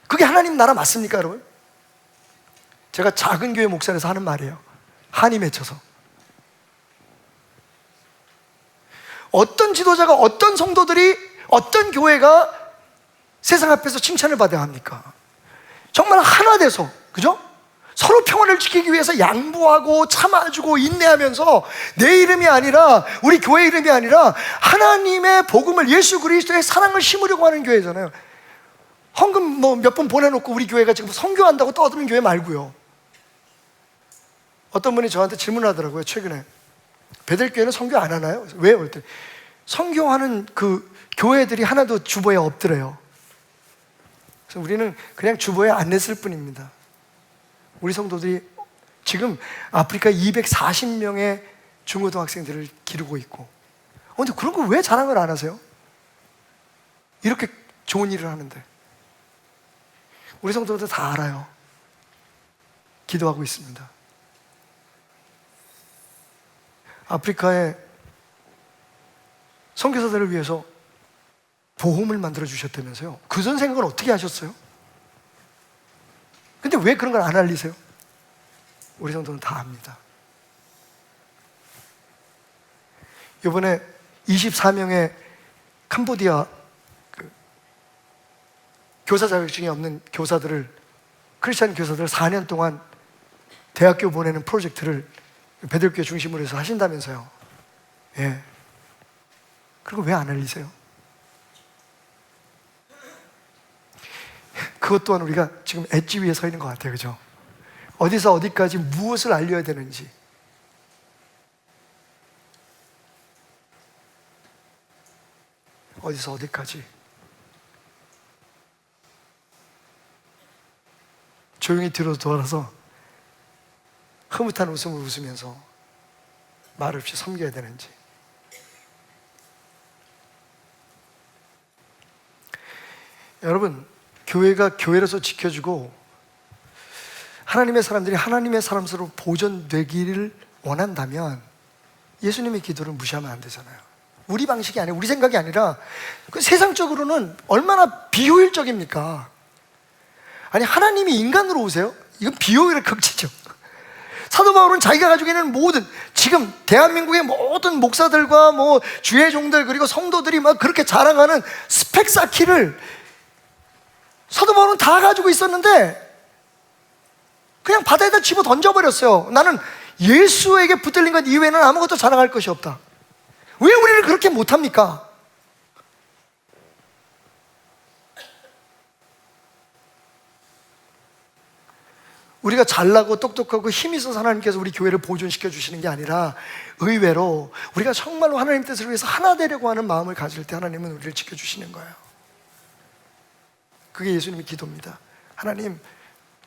그게 하나님 나라 맞습니까, 여러분? 제가 작은 교회 목사라서 하는 말이에요. 한이 맺혀서. 어떤 지도자가, 어떤 성도들이, 어떤 교회가 세상 앞에서 칭찬을 받아야 합니까? 정말 하나 돼서, 그죠? 서로 평화를 지키기 위해서 양보하고 참아주고 인내하면서 내 이름이 아니라, 우리 교회 이름이 아니라 하나님의 복음을, 예수 그리스도의 사랑을 심으려고 하는 교회잖아요. 헌금 몇 번 보내놓고 우리 교회가 지금 선교한다고 떠드는 교회 말고요. 어떤 분이 저한테 질문하더라고요, 최근에. 베델교회는 선교 안 하나요? 왜요? 그랬더니 선교하는 그 교회들이 하나도 주보에 없더래요. 그래서 우리는 그냥 주보에 안 냈을 뿐입니다. 우리 성도들이 지금 아프리카 240명의 중고등학생들을 기르고 있고, 근데 그런 거 왜 자랑을 안 하세요? 이렇게 좋은 일을 하는데. 우리 성도들 다 알아요. 기도하고 있습니다. 아프리카의 선교사들을 위해서 보험을 만들어 주셨다면서요. 그 전 생각은 어떻게 하셨어요? 근데 왜 그런 걸 안 알리세요? 우리 성도는 다 압니다. 이번에 24명의 캄보디아 교사 자격증이 없는 교사들을, 크리스찬 교사들을 4년 동안 대학교 보내는 프로젝트를 베들교회 중심으로 해서 하신다면서요. 예. 그리고 왜 안 알리세요? 그것 또한 우리가 지금 엣지 위에 서 있는 것 같아요. 그죠? 어디서 어디까지 무엇을 알려야 되는지. 어디서 어디까지. 조용히 뒤로 돌아서 흐뭇한 웃음을 웃으면서 말 없이 섬겨야 되는지. 여러분, 교회가 교회로서 지켜주고 하나님의 사람들이 하나님의 사람으로 보존되기를 원한다면 예수님의 기도를 무시하면 안 되잖아요. 우리 방식이 아니라, 우리 생각이 아니라, 그 세상적으로는 얼마나 비효율적입니까? 아니, 하나님이 인간으로 오세요? 이건 비효율의 극치죠. 사도 바울은 자기가 가지고 있는 모든, 지금 대한민국의 모든 목사들과 주의 종들 그리고 성도들이 막 그렇게 자랑하는 스펙 쌓기를 사도 바울은 다 가지고 있었는데 그냥 바다에다 집어 던져버렸어요. 나는 예수에게 붙들린 것 이외에는 아무것도 자랑할 것이 없다. 왜 우리를 그렇게 못합니까? 우리가 잘나고 똑똑하고 힘이 있어서 하나님께서 우리 교회를 보존시켜 주시는 게 아니라 의외로 우리가 정말로 하나님 뜻을 위해서 하나 되려고 하는 마음을 가질 때 하나님은 우리를 지켜주시는 거예요. 그게 예수님의 기도입니다. 하나님,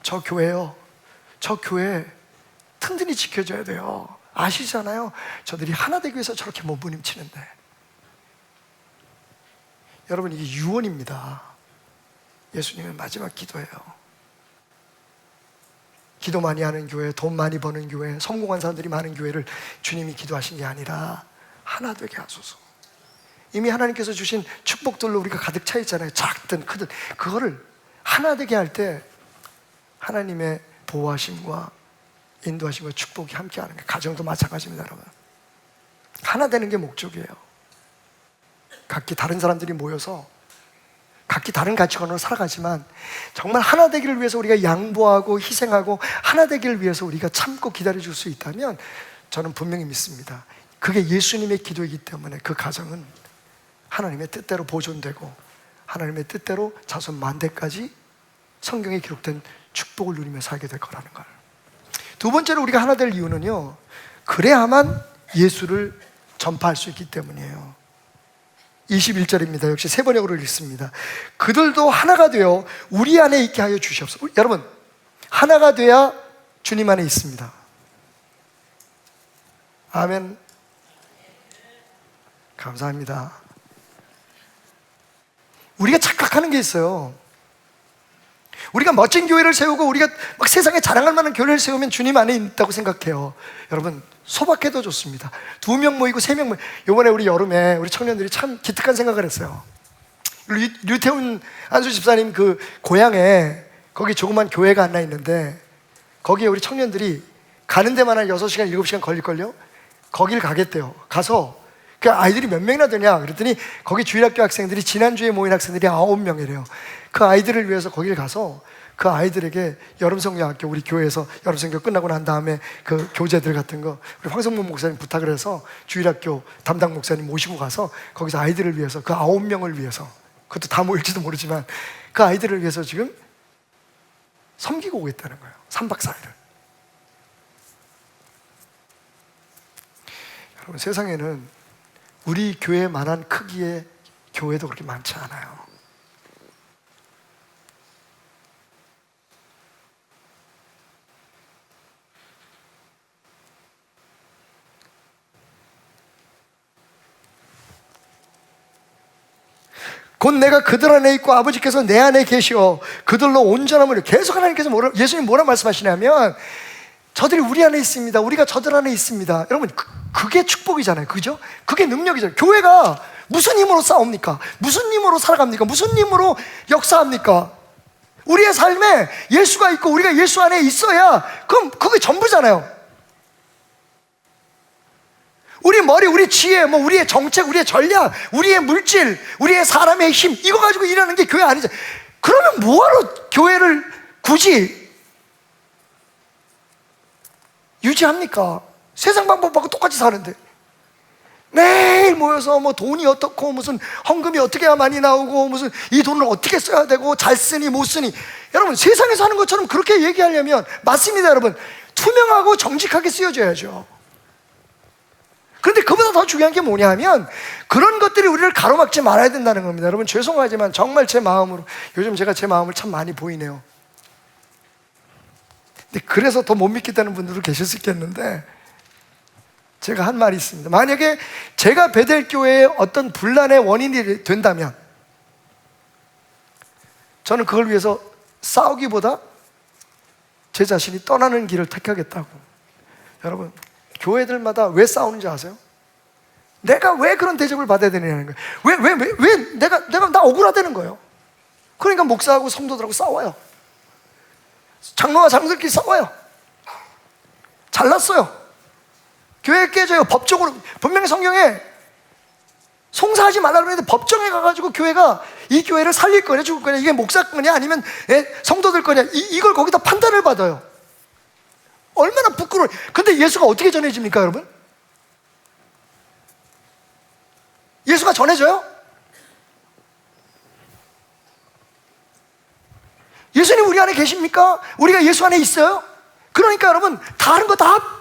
저 교회요, 저 교회 튼튼히 지켜줘야 돼요. 아시잖아요, 저들이 하나 되기 위해서 저렇게 몸부림치는데. 여러분, 이게 유언입니다. 예수님의 마지막 기도예요. 기도 많이 하는 교회, 돈 많이 버는 교회, 성공한 사람들이 많은 교회를 주님이 기도하신 게 아니라 하나 되게 하소서. 이미 하나님께서 주신 축복들로 우리가 가득 차 있잖아요. 작든 크든 그거를 하나 되게 할 때 하나님의 보호하심과 인도하심과 축복이 함께하는 게, 가정도 마찬가지입니다. 여러분, 하나 되는 게 목적이에요. 각기 다른 사람들이 모여서 각기 다른 가치관으로 살아가지만 정말 하나 되기를 위해서 우리가 양보하고 희생하고 하나 되기를 위해서 우리가 참고 기다려줄 수 있다면 저는 분명히 믿습니다. 그게 예수님의 기도이기 때문에 그 가정은 하나님의 뜻대로 보존되고 하나님의 뜻대로 자손 만대까지 성경에 기록된 축복을 누리며 살게 될 거라는 걸. 두 번째로 우리가 하나 될 이유는요, 그래야만 예수를 전파할 수 있기 때문이에요. 21절입니다. 역시 세 번역으로 읽습니다. 그들도 하나가 되어 우리 안에 있게 하여 주시옵소서. 여러분, 하나가 돼야 주님 안에 있습니다. 아멘. 감사합니다. 우리가 착각하는 게 있어요. 우리가 멋진 교회를 세우고 우리가 막 세상에 자랑할 만한 교회를 세우면 주님 안에 있다고 생각해요. 여러분, 소박해도 좋습니다. 2명 모이고 3명 모이고. 이번에 우리 여름에 우리 청년들이 참 기특한 생각을 했어요. 류태훈 안수 집사님 그 고향에 거기 조그만 교회가 하나 있는데 거기에 우리 청년들이 가는 데만 한 6시간, 7시간 걸릴걸요? 거길 가겠대요. 가서 그 아이들이 몇 명이나 되냐 그랬더니 거기 주일학교 학생들이 지난주에 모인 학생들이 9명이래요. 그 아이들을 위해서 거길 가서 그 아이들에게 여름성경학교, 우리 교회에서 여름성경 끝나고 난 다음에 그 교재들 같은 거 우리 황성문 목사님 부탁을 해서 주일학교 담당 목사님 모시고 가서 거기서 아이들을 위해서, 그 9명을 위해서, 그것도 다 모일지도 모르지만 그 아이들을 위해서 지금 섬기고 오겠다는 거예요. 3박 4일을. 여러분, 세상에는 우리 교회만한 크기의 교회도 그렇게 많지 않아요. 곧 내가 그들 안에 있고 아버지께서 내 안에 계시어 그들로 온전함을, 계속 하나님께서 예수님 뭐라 말씀하시냐면 저들이 우리 안에 있습니다. 우리가 저들 안에 있습니다. 여러분, 그게 축복이잖아요. 그죠? 그게 능력이잖아요. 교회가 무슨 힘으로 싸웁니까? 무슨 힘으로 살아갑니까? 무슨 힘으로 역사합니까? 우리의 삶에 예수가 있고 우리가 예수 안에 있어야 그럼 그게 전부잖아요. 우리 머리, 우리 지혜, 뭐 우리의 정책, 우리의 전략, 우리의 물질, 우리의 사람의 힘, 이거 가지고 일하는 게 교회 아니죠. 그러면 뭐하러 교회를 굳이 유지합니까? 세상 방법하고 똑같이 사는데 매일 모여서 뭐 돈이 어떻고 무슨 헌금이 어떻게 해야 많이 나오고 무슨 이 돈을 어떻게 써야 되고 잘 쓰니 못 쓰니. 여러분, 세상에서 하는 것처럼 그렇게 얘기하려면 맞습니다. 여러분, 투명하고 정직하게 쓰여져야죠. 그런데 그보다 더 중요한 게 뭐냐 하면 그런 것들이 우리를 가로막지 말아야 된다는 겁니다. 여러분, 죄송하지만 정말 제 마음으로 요즘 제가 제 마음을 참 많이 보이네요. 근데 그래서 더 못 믿겠다는 분들도 계실 수 있겠는데 제가 한 말이 있습니다. 만약에 제가 베델교회의 어떤 분란의 원인이 된다면 저는 그걸 위해서 싸우기보다 제 자신이 떠나는 길을 택하겠다고. 여러분, 교회들마다 왜 싸우는지 아세요? 내가 왜 그런 대접을 받아야 되느냐는 거예요. 왜 나 억울하다는 거예요. 그러니까 목사하고 성도들하고 싸워요. 장로와 장로들끼리 싸워요. 잘났어요. 교회 깨져요. 법적으로. 분명히 성경에 송사하지 말라고 그러는데 법정에 가가지고 교회가 이 교회를 살릴 거냐 죽을 거냐, 이게 목사 거냐 아니면 성도들 거냐, 이걸 거기다 판단을 받아요. 얼마나 부끄러워요. 근데 예수가 어떻게 전해집니까, 여러분? 예수가 전해져요? 예수님 우리 안에 계십니까? 우리가 예수 안에 있어요? 그러니까 여러분, 다른 거 다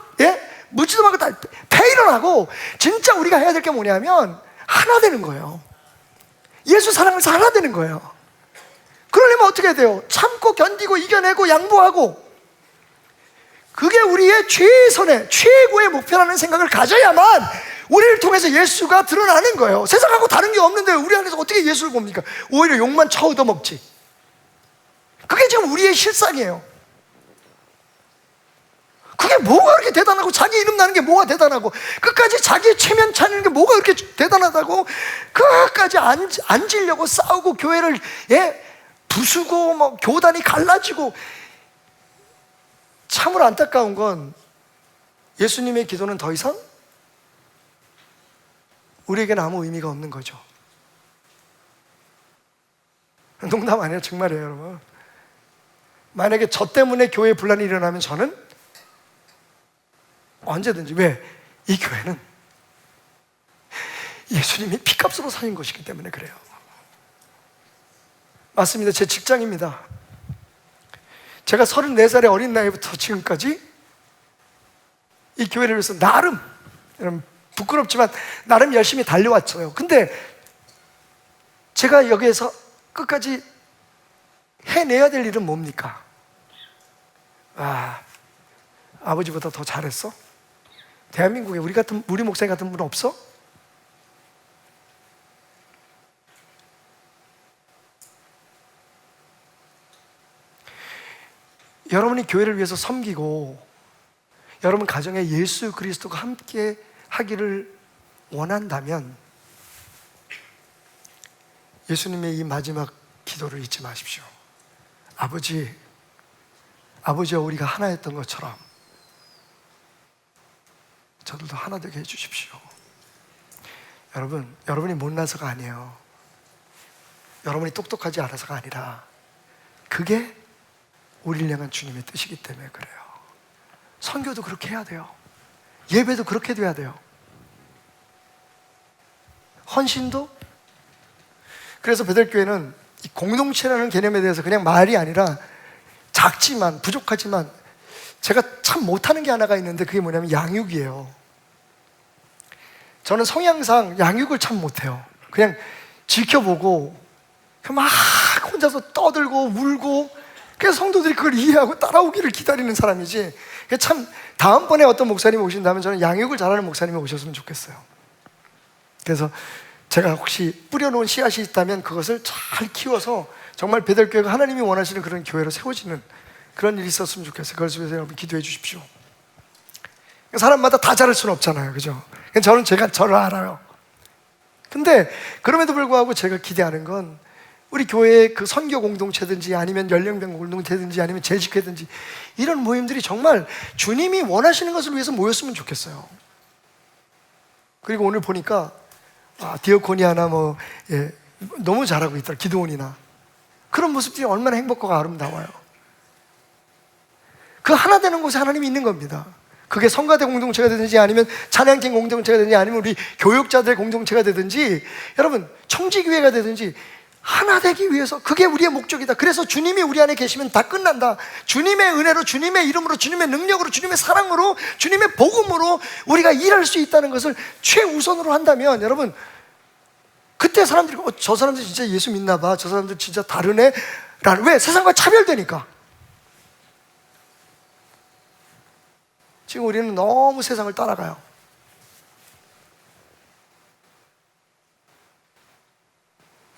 묻지도 말고 다 페이를 하고 진짜 우리가 해야 될 게 뭐냐면 하나 되는 거예요. 예수 사랑해서 하나 되는 거예요. 그러려면 어떻게 해야 돼요? 참고 견디고 이겨내고 양보하고, 그게 우리의 최선의 최고의 목표라는 생각을 가져야만 우리를 통해서 예수가 드러나는 거예요. 세상하고 다른 게 없는데 우리 안에서 어떻게 예수를 봅니까? 오히려 욕만 쳐얻어 먹지. 그게 지금 우리의 실상이에요. 그게 뭐가 그렇게 대단하고, 자기 이름 나는 게 뭐가 대단하고, 끝까지 자기의 체면 차리는 게 뭐가 그렇게 대단하다고 끝까지 앉으려고 싸우고 교회를 부수고 뭐 교단이 갈라지고. 참으로 안타까운 건 예수님의 기도는 더 이상 우리에게는 아무 의미가 없는 거죠. 농담 아니에요. 정말이에요, 여러분. 만약에 저 때문에 교회에 분란이 일어나면 저는 언제든지, 왜? 이 교회는 예수님이 피값으로 사신 것이기 때문에 그래요. 맞습니다. 제 직장입니다. 제가 34살의 어린 나이부터 지금까지 이 교회를 위해서 나름, 여러분 부끄럽지만 나름 열심히 달려왔어요. 근데 제가 여기에서 끝까지 해내야 될 일은 뭡니까? 아버지보다 더 잘했어? 대한민국에 우리 목사님 같은 분 없어? 여러분이 교회를 위해서 섬기고 여러분 가정에 예수 그리스도가 함께 하기를 원한다면 예수님의 이 마지막 기도를 잊지 마십시오. 아버지와 우리가 하나였던 것처럼 저들도 하나 되게 해주십시오. 여러분이 못나서가 아니에요. 여러분이 똑똑하지 않아서가 아니라 그게 우리를 향한 주님의 뜻이기 때문에 그래요. 선교도 그렇게 해야 돼요. 예배도 그렇게 돼야 돼요. 헌신도. 그래서 베델교회는 이 공동체라는 개념에 대해서 그냥 말이 아니라 작지만 부족하지만 제가 참 못하는 게 하나가 있는데 그게 뭐냐면 양육이에요. 저는 성향상 양육을 참 못해요. 그냥 지켜보고 막 혼자서 떠들고 울고, 그래서 성도들이 그걸 이해하고 따라오기를 기다리는 사람이지. 참 다음번에 어떤 목사님이 오신다면 저는 양육을 잘하는 목사님이 오셨으면 좋겠어요. 그래서 제가 혹시 뿌려놓은 씨앗이 있다면 그것을 잘 키워서 정말 베델교회가 하나님이 원하시는 그런 교회로 세워지는 그런 일이 있었으면 좋겠어요. 그걸 위해서 여러분 기도해 주십시오. 사람마다 다 잘할 수는 없잖아요, 그죠? 저는 저를 알아요. 근데 그럼에도 불구하고 제가 기대하는 건 우리 교회의 그 선교 공동체든지 아니면 연령별 공동체든지 아니면 재직회든지 이런 모임들이 정말 주님이 원하시는 것을 위해서 모였으면 좋겠어요. 그리고 오늘 보니까 디어코니아나 너무 잘하고 있더라. 기도원이나 그런 모습들이 얼마나 행복하고 아름다워요. 그 하나 되는 곳에 하나님이 있는 겁니다. 그게 성가대 공동체가 되든지 아니면 찬양팀 공동체가 되든지 아니면 우리 교육자들 공동체가 되든지 여러분 청지교회가 되든지 하나 되기 위해서 그게 우리의 목적이다. 그래서 주님이 우리 안에 계시면 다 끝난다. 주님의 은혜로, 주님의 이름으로, 주님의 능력으로, 주님의 사랑으로, 주님의 복음으로 우리가 일할 수 있다는 것을 최우선으로 한다면 여러분 그때 사람들이 저 사람들 진짜 예수 믿나 봐, 저 사람들 진짜 다르네 라는, 왜? 세상과 차별되니까. 지금 우리는 너무 세상을 따라가요.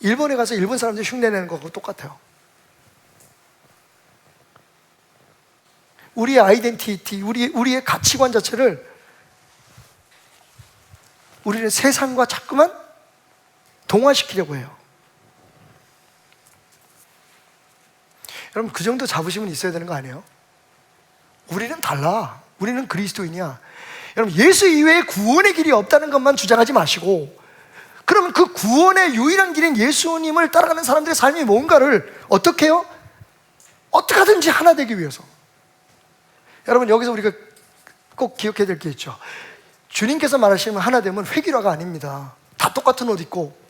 일본에 가서 일본 사람들이 흉내내는 거하고 똑같아요. 우리의 아이덴티티, 우리의 가치관 자체를 우리는 세상과 자꾸만 동화시키려고 해요. 여러분 그 정도 자부심은 있어야 되는 거 아니에요? 우리는 달라. 우리는 그리스도인이야. 여러분 예수 이외에 구원의 길이 없다는 것만 주장하지 마시고, 그러면 그 구원의 유일한 길인 예수님을 따라가는 사람들의 삶이 뭔가를 어떻게 해요? 어떻게 하든지 하나 되기 위해서. 여러분 여기서 우리가 꼭 기억해야 될 게 있죠. 주님께서 말하시면 하나 되면 회귀라가 아닙니다. 다 똑같은 옷 입고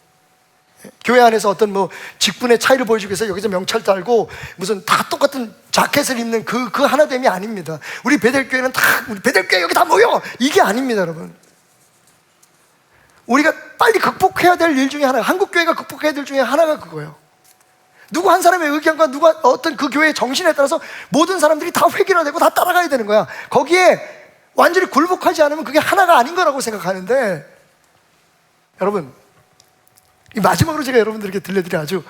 교회 안에서 어떤 직분의 차이를 보여주기 위해서 여기서 명찰 달고 무슨 다 똑같은 자켓을 입는 그 하나됨이 아닙니다. 우리 베델교회는 우리 베델교회 여기 다 모여! 이게 아닙니다, 여러분. 우리가 빨리 극복해야 될 일 중에 하나, 한국교회가 극복해야 될 중에 하나가 그거예요. 누구 한 사람의 의견과 누가 어떤 그 교회의 정신에 따라서 모든 사람들이 다 획일화되고 다 따라가야 되는 거야. 거기에 완전히 굴복하지 않으면 그게 하나가 아닌 거라고 생각하는데 여러분, 이 마지막으로 제가 여러분들에게 들려드릴 아주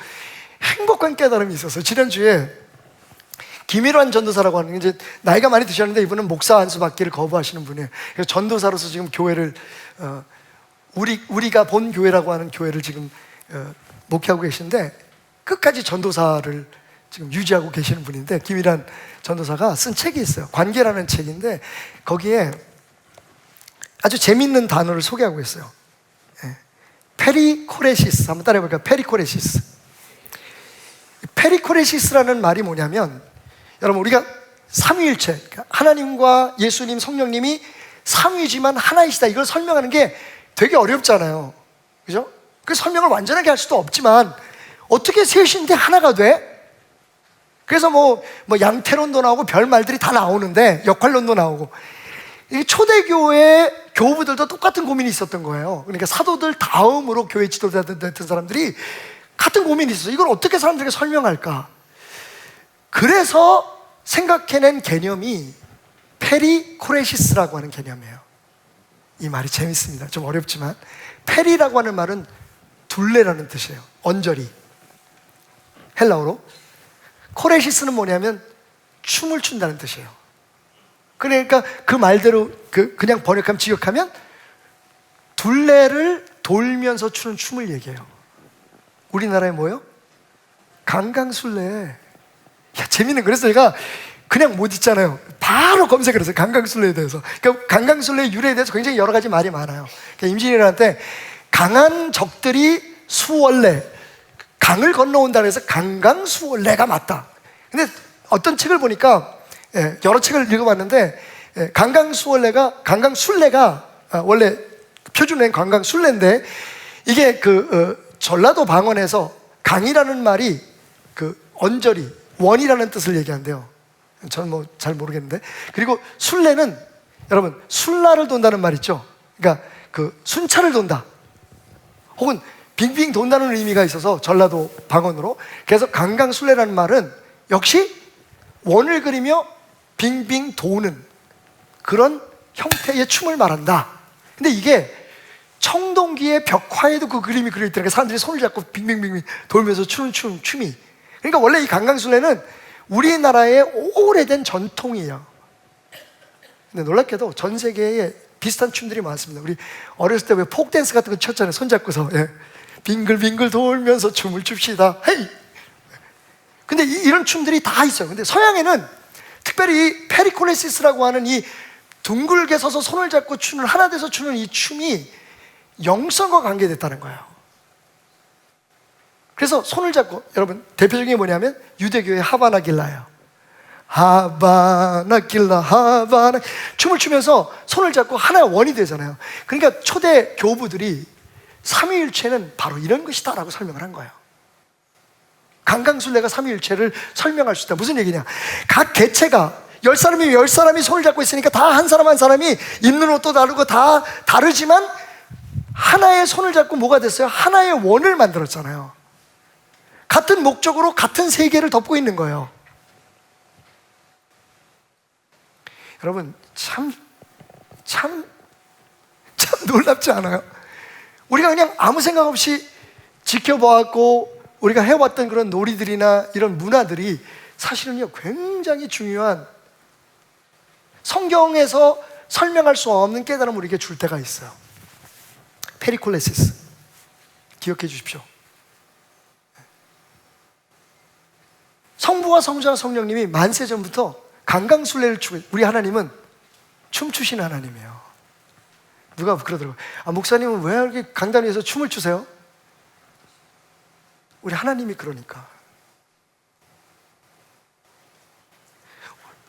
행복한 깨달음이 있어서 지난주에 김일환 전도사라고 하는, 이제 나이가 많이 드셨는데 이분은 목사 안수 받기를 거부하시는 분이에요. 그래서 전도사로서 지금 교회를 우리가 본 교회라고 하는 교회를 지금 목회하고 계신데 끝까지 전도사를 지금 유지하고 계시는 분인데, 김일환 전도사가 쓴 책이 있어요. 관계라는 책인데 거기에 아주 재밌는 단어를 소개하고 있어요. 페리코레시스, 한번 따라해볼까요? 페리코레시스. 페리코레시스라는 말이 뭐냐면, 여러분, 우리가 삼위일체, 그러니까 하나님과 예수님, 성령님이 삼위지만 하나이시다, 이걸 설명하는 게 되게 어렵잖아요. 그죠? 그 설명을 완전하게 할 수도 없지만 어떻게 셋인데 하나가 돼? 그래서 뭐 양태론도 나오고 별 말들이 다 나오는데, 역할론도 나오고, 이 초대교회 교우들도 똑같은 고민이 있었던 거예요. 그러니까 사도들 다음으로 교회 지도자였던 사람들이 같은 고민이 있었어요. 이걸 어떻게 사람들에게 설명할까? 그래서 생각해낸 개념이 페리코레시스라고 하는 개념이에요. 이 말이 재밌습니다. 좀 어렵지만, 페리라고 하는 말은 둘레라는 뜻이에요. 언저리, 헬라어로. 코레시스는 뭐냐면 춤을 춘다는 뜻이에요. 그러니까 그 말대로 그냥 번역하면, 직역하면 둘레를 돌면서 추는 춤을 얘기해요. 우리나라에 뭐예요? 강강술래. 야, 재밌는, 그래서 제가 그냥 못 있잖아요. 바로 검색을 했어요. 강강술래에 대해서. 그러니까 강강술래의 유래에 대해서 굉장히 여러 가지 말이 많아요. 그러니까 임진왜란때 강한 적들이 수월래, 강을 건너온다 해서 강강수월래가 맞다. 근데 어떤 책을 보니까, 여러 책을 읽어봤는데, 강강술래가 원래 표준어는 강강술래인데, 이게 전라도 방언에서 강이라는 말이 언저리, 원이라는 뜻을 얘기한대요. 저는 뭐 잘 모르겠는데. 그리고 술래는, 여러분, 술라를 돈다는 말 있죠. 그러니까 순찰을 돈다, 혹은 빙빙 돈다는 의미가 있어서 전라도 방언으로. 그래서 강강술래라는 말은 역시 원을 그리며 빙빙 도는 그런 형태의 춤을 말한다. 근데 이게 청동기의 벽화에도 그 그림이 그려있더라고요. 사람들이 손을 잡고 빙빙빙 돌면서 추는 춤이. 그러니까 원래 이 강강술래는 우리나라의 오래된 전통이에요. 근데 놀랍게도 전 세계에 비슷한 춤들이 많습니다. 우리 어렸을 때 왜 폭댄스 같은 거 췄잖아요. 손잡고서. 빙글빙글 돌면서 춤을 춥시다. 헤이! 근데 이런 춤들이 다 있어요. 근데 서양에는 특별히 이 페리코레시스라고 하는 이 둥글게 서서 손을 잡고 추는, 하나 돼서 추는 이 춤이 영성과 관계됐다는 거예요. 그래서 손을 잡고, 여러분, 대표적인 게 뭐냐면 유대교의 하바나길라예요. 하바나길라, 하바나, 춤을 추면서 손을 잡고 하나의 원이 되잖아요. 그러니까 초대 교부들이 삼위일체는 바로 이런 것이다 라고 설명을 한 거예요. 강강술래가 삼위일체를 설명할 수 있다. 무슨 얘기냐? 각 개체가 10사람이 손을 잡고 있으니까 다 한 사람 한 사람이 입는 옷도 다르고 다 다르지만 하나의 손을 잡고 뭐가 됐어요? 하나의 원을 만들었잖아요. 같은 목적으로 같은 세계를 덮고 있는 거예요. 여러분, 참 놀랍지 않아요? 우리가 그냥 아무 생각 없이 지켜보았고 우리가 해왔던 그런 놀이들이나 이런 문화들이 사실은요, 굉장히 중요한, 성경에서 설명할 수 없는 깨달음을 우리에게 줄 때가 있어요. 페리콜레시스, 기억해 주십시오. 성부와 성자와 성령님이 만세 전부터 강강술래를 추고, 우리 하나님은 춤추시는 하나님이에요. 누가 그러더라고요. 목사님은 왜 이렇게 강단 위에서 춤을 추세요? 우리 하나님이 그러니까.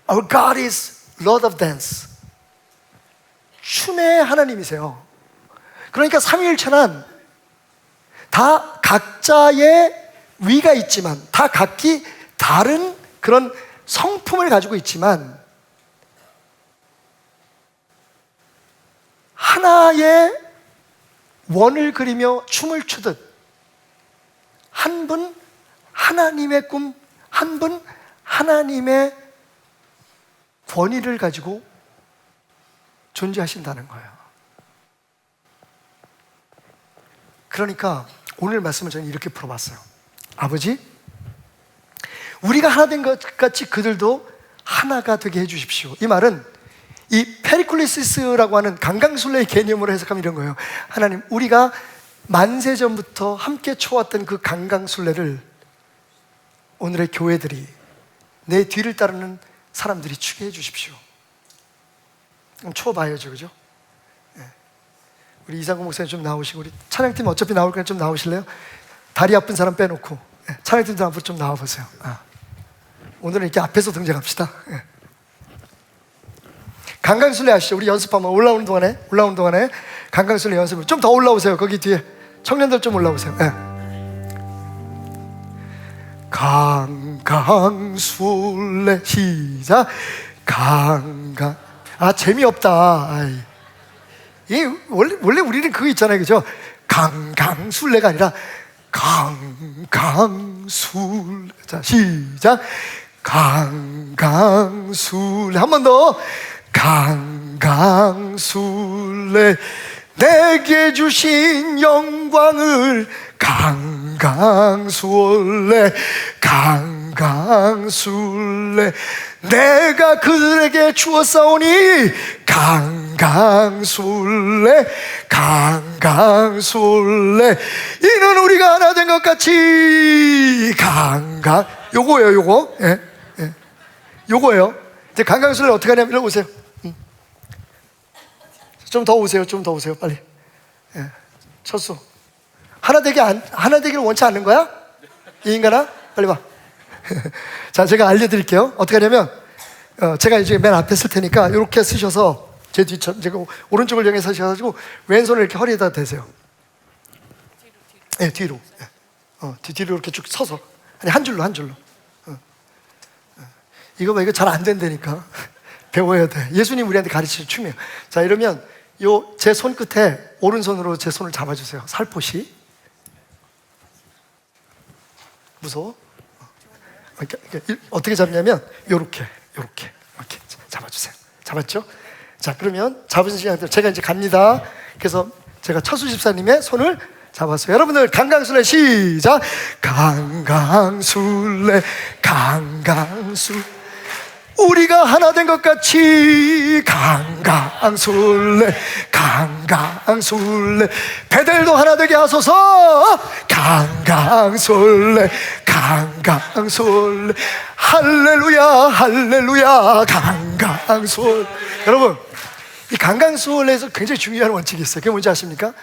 Our God is Lord of Dance. 춤의 하나님이세요. 그러니까 삼위일체는 다 각자의 위가 있지만, 다 각기 다른 그런 성품을 가지고 있지만, 하나의 원을 그리며 춤을 추듯 한 분 하나님의 꿈, 한 분 하나님의 권위를 가지고 존재하신다는 거예요. 그러니까 오늘 말씀을 저는 이렇게 풀어봤어요. 아버지, 우리가 하나 된 것 같이 그들도 하나가 되게 해주십시오. 이 말은 이 페리클리시스라고 하는 강강술래의 개념으로 해석하면 이런 거예요. 하나님, 우리가 만세 전부터 함께 쳐왔던 그 강강술래를 오늘의 교회들이, 내 뒤를 따르는 사람들이 추게 해주십시오. 그럼 쳐봐야죠, 그죠? 네. 우리 이상구 목사님 좀 나오시고, 우리 찬양팀 어차피 나올 거니까 좀 나오실래요? 다리 아픈 사람 빼놓고. 네. 찬양팀도 앞으로 좀 나와보세요. 오늘은 이렇게 앞에서 등장합시다. 네. 강강술래 아시죠? 우리 연습하면 올라오는 동안에 강강술래 연습을 좀 더 올라오세요. 거기 뒤에 청년들 좀 올라오세요. 네. 강강술래 시작. 강강. 재미없다. 이 원래 우리는 그거 있잖아요, 그죠? 강강술래가 아니라 강강술래. 자, 시작. 강강술래. 한 번 더. 강강술래. 내게 주신 영광을 강강술래. 강강술래. 내가 그들에게 주었사오니 강강술래. 강강술래. 이는 우리가 하나 된 것 같이 강강. 요거예요, 요거. 예, 예. 요거예요. 이제 강강술래 어떻게 하냐면 일로 오세요. 좀 더 오세요. 좀 더 오세요. 빨리. 예. 철수. 하나 되기를 원치 않는 거야? 이 인간아? 빨리 와. 자, 제가 알려드릴게요. 어떻게 하냐면, 제가 이제 맨 앞에 쓸 테니까 이렇게 쓰셔서 제 뒤처럼, 제가 오른쪽을 향해 서셔가지고 왼손을 이렇게 허리에다 대세요. 예, 뒤로. 예. 뒤로 이렇게 쭉 서서. 아니, 한 줄로. 이거 봐, 이거 잘 안 된다니까. 배워야 돼. 예수님 우리한테 가르치는 춤이에요. 자, 이러면 제 손끝에 오른손으로 제 손을 잡아주세요. 살포시. 무서워? 어떻게 잡냐면 요렇게 잡아주세요. 잡았죠? 자, 그러면 잡으신 시간들 제가 이제 갑니다. 그래서 제가 철수 집사님의 손을 잡았어요. 여러분들 강강술래 시작. 강강술래. 강강술래. 우리가 하나 된 것 같이 강강술래. 강강술래. 베델도 하나 되게 하소서. 강강술래. 강강술래. 할렐루야. 할렐루야. 강강술래. 여러분, 이 강강술래에서 굉장히 중요한 원칙이 있어요. 그게 뭔지 아십니까?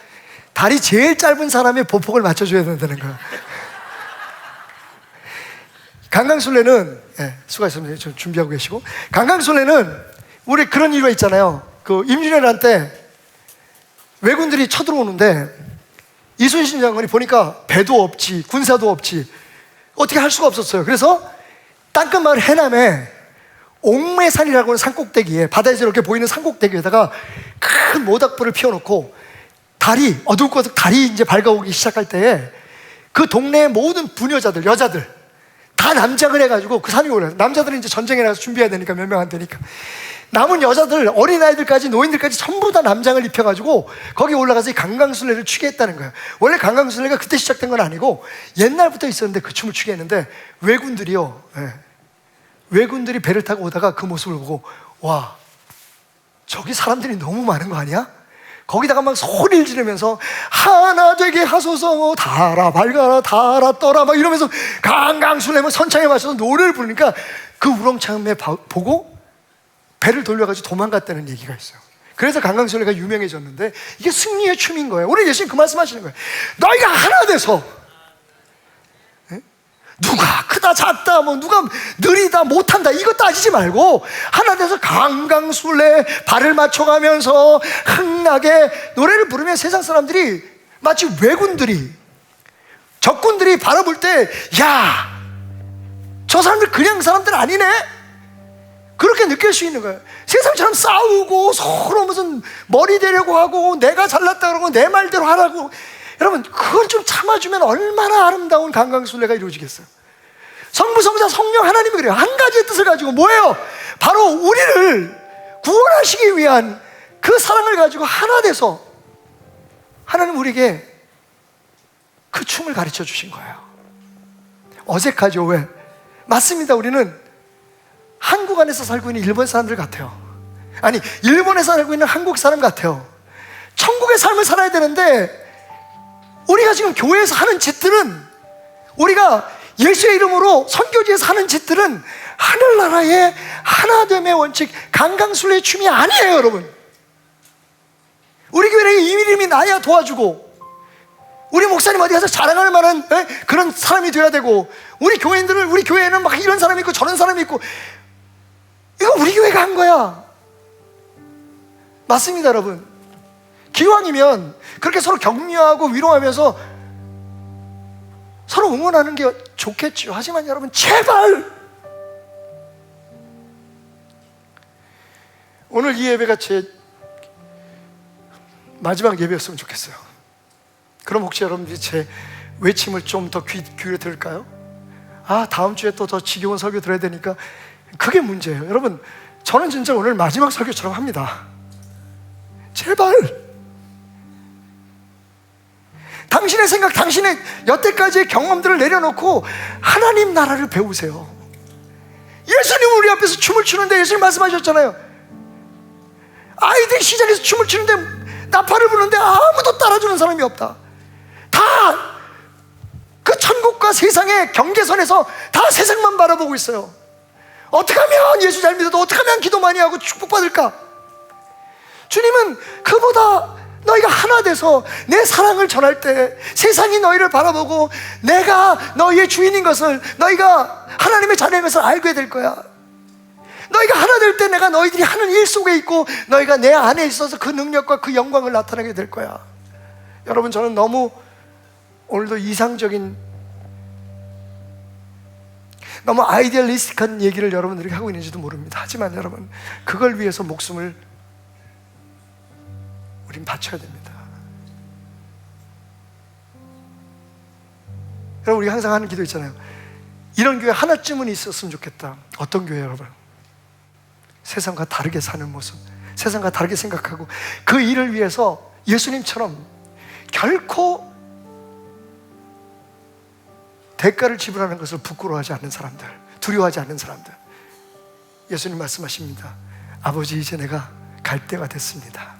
다리 제일 짧은 사람의 보폭을 맞춰줘야 된다는 거예요. 강강술래는, 수고하셨습니다. 좀 준비하고 계시고. 강강술래는 우리 그런 이유가 있잖아요. 그 임진왜란 때 왜군들이 쳐들어오는데 이순신 장군이 보니까 배도 없지, 군사도 없지, 어떻게 할 수가 없었어요. 그래서 땅끝마을 해남에 옥매산이라고 하는 산꼭대기에, 바다에서 이렇게 보이는 산꼭대기에다가 큰 모닥불을 피워놓고 어둑어둑 달이 이제 밝아오기 시작할 때에 그 동네의 모든 부녀자들, 여자들 다 남장을 해가지고 그 산에 올라요. 남자들은 이제 전쟁에 나가서 준비해야 되니까 몇 명 안 되니까. 남은 여자들, 어린아이들까지, 노인들까지 전부 다 남장을 입혀가지고 거기 올라가서 이 강강술래를 추게 했다는 거예요. 원래 강강술래가 그때 시작된 건 아니고 옛날부터 있었는데 그 춤을 추게 했는데 왜군들이 배를 타고 오다가 그 모습을 보고, 와, 저기 사람들이 너무 많은 거 아니야? 거기다가 막 소리를 지르면서 하나 되게 하소서, 달아 밝아라, 달아 떠라 막 이러면서 강강술래 선창에 맞춰서 노래를 부르니까 그 우렁참에 보고 배를 돌려가지고 도망갔다는 얘기가 있어요. 그래서 강강술래가 유명해졌는데 이게 승리의 춤인 거예요. 오늘 예수님 그 말씀하시는 거예요. 너희가 하나 돼서, 누가 크다 작다 누가 느리다 못한다 이거 따지지 말고 하나 돼서 강강술래 발을 맞춰가면서 흥나게 노래를 부르면 세상 사람들이 마치 적군들이 바라볼 때, 야, 저 사람들 그냥 사람들 아니네, 그렇게 느낄 수 있는 거예요. 세상처럼 싸우고 서로 무슨 머리 대려고 하고 내가 잘났다 그러고 내 말대로 하라고, 여러분 그건 좀 참아주면 얼마나 아름다운 강강술래가 이루어지겠어요. 성부, 성자, 성령 하나님이 그래요. 한 가지의 뜻을 가지고 뭐예요? 바로 우리를 구원하시기 위한 그 사랑을 가지고 하나 돼서 하나님 우리에게 그 춤을 가르쳐 주신 거예요. 어색하죠? 왜? 맞습니다. 우리는 한국 안에서 살고 있는 일본 사람들 같아요. 아니, 일본에서 살고 있는 한국 사람 같아요. 천국의 삶을 살아야 되는데 우리가 지금 교회에서 하는 짓들은, 우리가 예수의 이름으로 선교지에서 하는 짓들은 하늘나라의 하나됨의 원칙, 강강술래의 춤이 아니에요, 여러분. 우리 교회는 이 이름이 나야 도와주고, 우리 목사님 어디 가서 자랑할 만한 그런 사람이 돼야 되고, 우리 교회인들은, 우리 교회에는 막 이런 사람이 있고 저런 사람이 있고, 이거 우리 교회가 한 거야. 맞습니다, 여러분. 기왕이면 그렇게 서로 격려하고 위로하면서 서로 응원하는 게 좋겠죠. 하지만 여러분, 제발 오늘 이 예배가 제 마지막 예배였으면 좋겠어요. 그럼 혹시 여러분들이 제 외침을 좀 더 귀에 들을까요? 아, 다음 주에 또 더 지겨운 설교 들어야 되니까. 그게 문제예요. 여러분, 저는 진짜 오늘 마지막 설교처럼 합니다. 제발 당신의 생각, 당신의 여태까지의 경험들을 내려놓고 하나님 나라를 배우세요. 예수님 우리 앞에서 춤을 추는데, 예수님 말씀하셨잖아요. 아이들이 시장에서 춤을 추는데, 나팔을 부는데 아무도 따라주는 사람이 없다. 다 그 천국과 세상의 경계선에서 다 세상만 바라보고 있어요. 어떻게 하면 예수 잘 믿어도, 어떻게 하면 기도 많이 하고 축복받을까? 주님은 그보다 너희가 하나 돼서 내 사랑을 전할 때 세상이 너희를 바라보고 내가 너희의 주인인 것을, 너희가 하나님의 자녀인 것을 알게 될 거야. 너희가 하나 될 때 내가 너희들이 하는 일 속에 있고 너희가 내 안에 있어서 그 능력과 그 영광을 나타내게 될 거야. 여러분, 저는 너무 오늘도 이상적인, 너무 아이디얼리스틱한 얘기를 여러분들이 하고 있는지도 모릅니다. 하지만 여러분, 그걸 위해서 목숨을 우린 바쳐야 됩니다. 여러분, 우리가 항상 하는 기도 있잖아요. 이런 교회 하나쯤은 있었으면 좋겠다. 어떤 교회 여러분? 세상과 다르게 사는 모습, 세상과 다르게 생각하고 그 일을 위해서 예수님처럼 결코 대가를 지불하는 것을 부끄러워하지 않는 사람들, 두려워하지 않는 사람들. 예수님 말씀하십니다. 아버지, 이제 내가 갈 때가 됐습니다.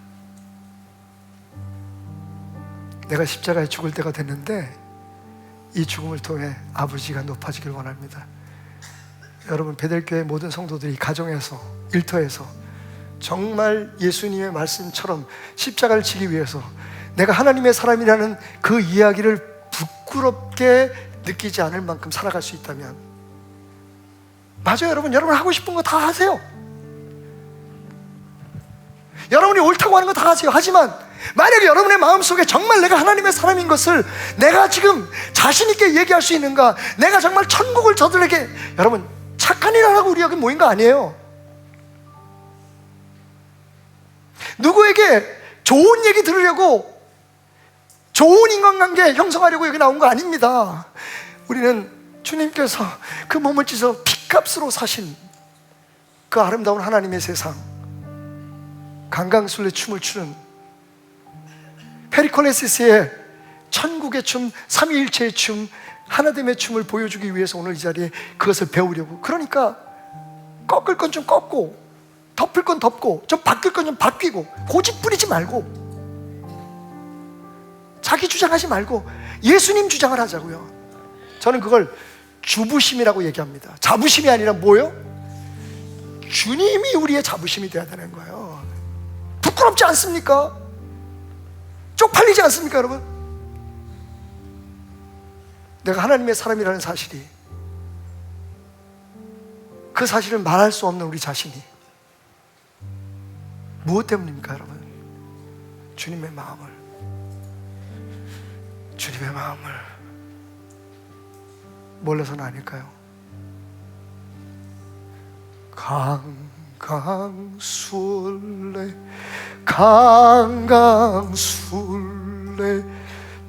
내가 십자가에 죽을 때가 됐는데 이 죽음을 통해 아버지가 높아지길 원합니다. 여러분, 베델교회 모든 성도들이 가정에서, 일터에서 정말 예수님의 말씀처럼 십자가를 지기 위해서 내가 하나님의 사람이라는 그 이야기를 부끄럽게 느끼지 않을 만큼 살아갈 수 있다면, 맞아요. 여러분 하고 싶은 거 다 하세요. 여러분이 옳다고 하는 거 다 하세요. 하지만 만약에 여러분의 마음속에 정말 내가 하나님의 사람인 것을 내가 지금 자신 있게 얘기할 수 있는가, 내가 정말 천국을 저들에게, 여러분, 착한 일 하라고 우리 여기 모인 거 아니에요. 누구에게 좋은 얘기 들으려고, 좋은 인간관계 형성하려고 여기 나온 거 아닙니다. 우리는 주님께서 그 몸을 찢어 피값으로 사신 그 아름다운 하나님의 세상, 강강술래 춤을 추는 페리콜레시스의 천국의 춤, 삼위일체의 춤, 하나됨의 춤을 보여주기 위해서 오늘 이 자리에 그것을 배우려고. 그러니까 꺾을 건 좀 꺾고, 덮을 건 덮고, 좀 바뀔 건 좀 바뀌고, 고집 부리지 말고, 자기 주장하지 말고 예수님 주장을 하자고요. 저는 그걸 주부심이라고 얘기합니다. 자부심이 아니라 뭐요? 주님이 우리의 자부심이 되어야 되는 거예요. 부끄럽지 않습니까? 쪽팔리지 않습니까, 여러분? 내가 하나님의 사람이라는 사실이, 그 사실을 말할 수 없는 우리 자신이 무엇 때문입니까, 여러분? 주님의 마음을 몰라서는 아닐까요? 강강술래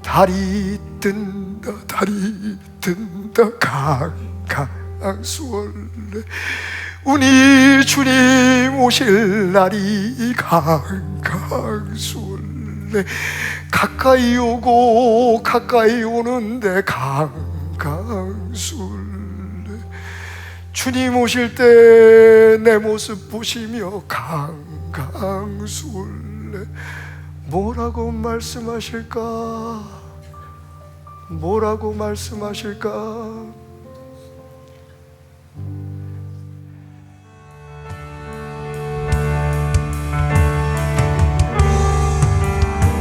달이 뜬다 강강술래 우리 주님 오실 날이 강강술래 가까이 오고 가까이 오는데 강강술래. 주님 오실 때 내 모습 보시며 강강술래. 뭐라고 말씀하실까? 뭐라고 말씀하실까?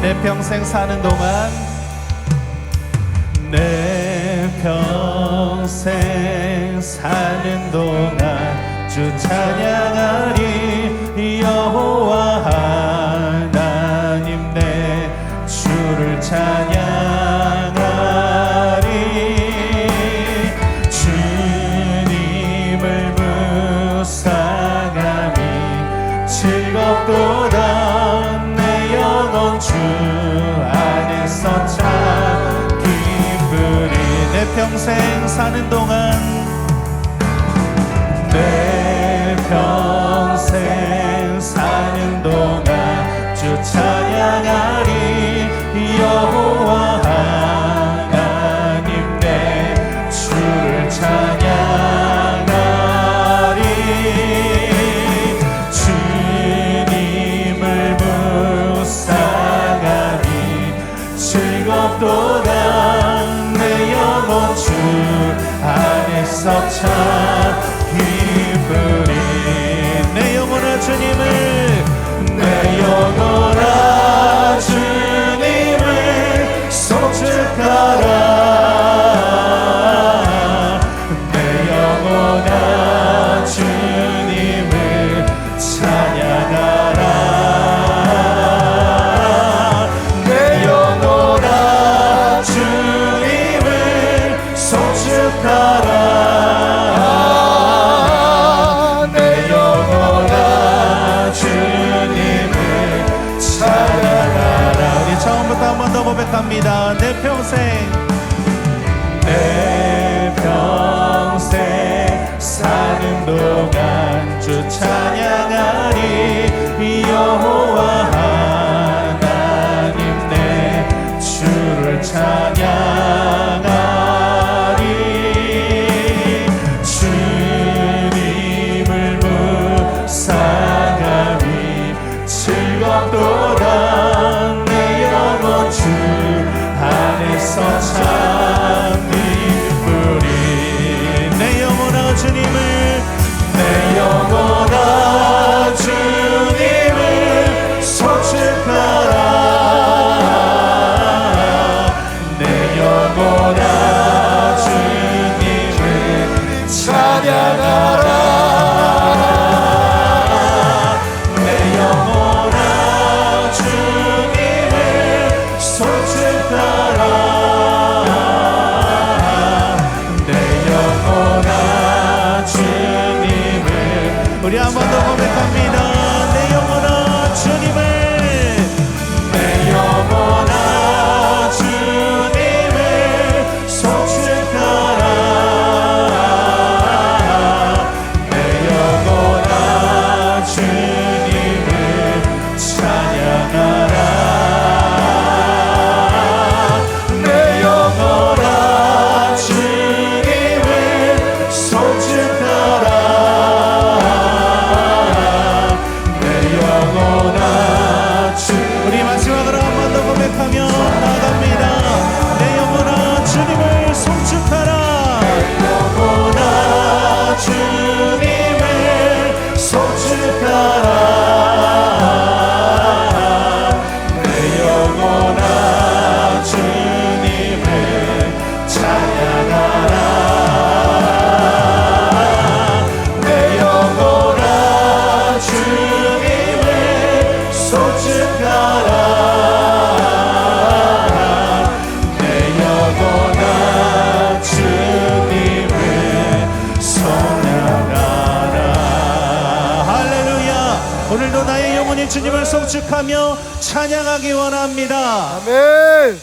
내 평생 사는 동안, 내 평생 사는 동안 주 찬양하리. 여호와 하나님 내 주를 찬양하리. 주님을 묵상하니 즐겁도다. 내 영혼 주 안에서 참 기쁘리. 내 평생 사는 동안, 내 평생 사는 동안 주 찬양하리. 여호와 하나님 내 주를 찬양하리. 주님을 묵상하니 즐겁도다. 내 영혼 주 안에서 참 기쁘리. 내 영혼아 주님을, 내 영혼아 주님을 송축하라. 내 영혼아 주님을 찬양하라. 내 영혼아 주님을 송축하라. 처음부터 한 번 더 고백합니다. 내 평생, 내 평생 사는 동안 주 찬양하리. 여호와 하나님 내 주를 찬양하리. 주님을 묵상하니 즐겁도다. 주 안에서 참 기쁘리. 내 영혼아 주님을, 내 영혼아 주님을 송축하라. 내 영혼아 주님을 찬양하라. 내 영혼아 주님을 송축하라. 내 영혼아 주님을. 우리 한 번 더 고백합니다. 내 영혼아 주님을, 내 영혼아 주님을 송축하라. 내 영혼아 주님을 찬양하라. 우리 마지막으로 한 번 더 고백하며 나갑니다. 내 영혼아 주님을 송축하라. 내 영혼아 주님을 송축하라. 내 영혼아 주님을 찬양하라. 내 영혼아 주님을 송축하라. 내 영혼아 주님을颂扬하라. 할렐루야. 오늘도 나의 영혼이 주님을 송축하며 찬양하기 원합니다.
아멘.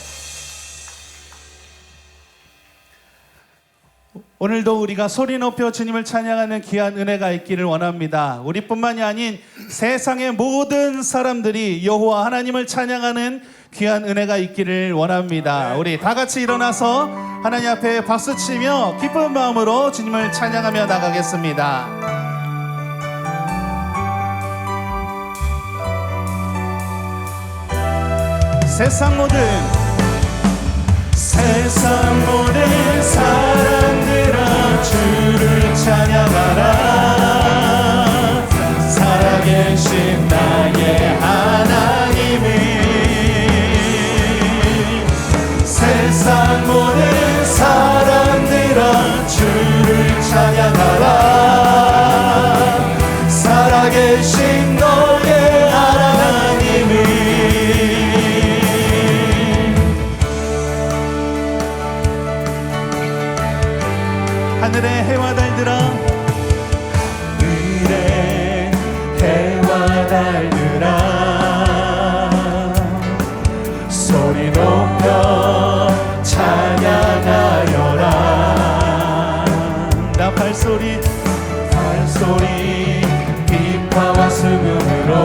오늘도 우리가 소리 높여 주님을 찬양하는 귀한 은혜가 있기를 원합니다. 우리뿐만이 아닌 세상의 모든 사람들이 여호와 하나님을 찬양하는 귀한 은혜가 있기를 원합니다. 우리 다 같이 일어나서 하나님 앞에 박수치며 기쁜 마음으로 주님을 찬양하며 나가겠습니다. 세상 모든 사람들아 주를 찬양하라. 살아계신 나의 하나님을. 세상 모든 사람들아 주를 찬양하라. 살아계신 너의 하나님을. 하늘의 해와 달들아, 하늘의 해와 달들아, 소리 높여 찬양하여라. 나 발소리 비파와 수금으로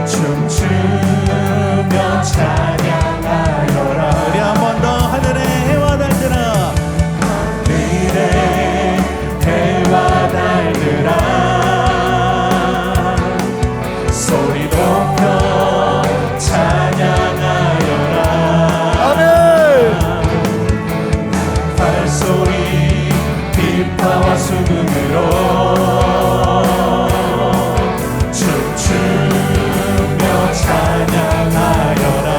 춤추며 찬양하여라. 우리 한 번 더. 하늘의 해와 달들아, 하늘의 해와 달들아, 소리 높여 찬양하여라. 아멘. 발소리 비파와 수금으로 춤추며 찬양하여라.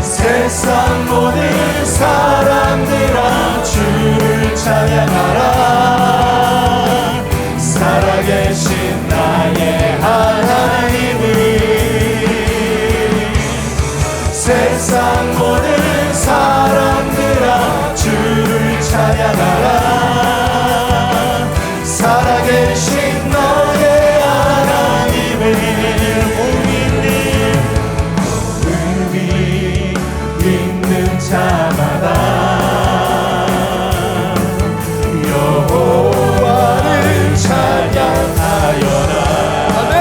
세상 모든 사람들아 주를 찬양하라. 살아계신 나의 하나님을. 세상 모든 사람들아 주를 찬양하라. 살아계신 너의 하나님을. 복음이 있는 자마다 여호와를 찬양하여라. 아멘.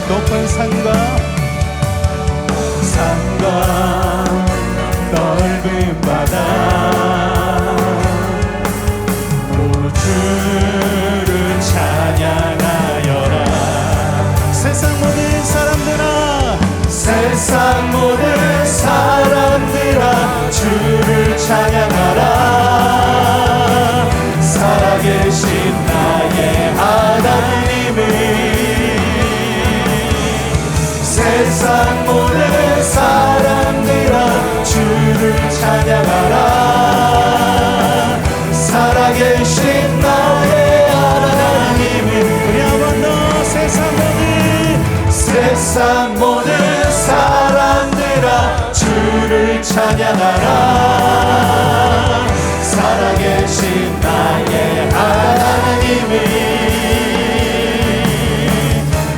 높은 산과 넓은 바다 주를 찬양하여라. 세상 모든 사람들아 주를 찬양하라. 살아계신 나의 하나님을. 세상 모든 사람들아 주를 찬양하라. 살아계신 나의 하나님을. 우리 한 번 더. 세상 모든 사람들아 주를 찬양하라. 살아계신 나의 하나님을.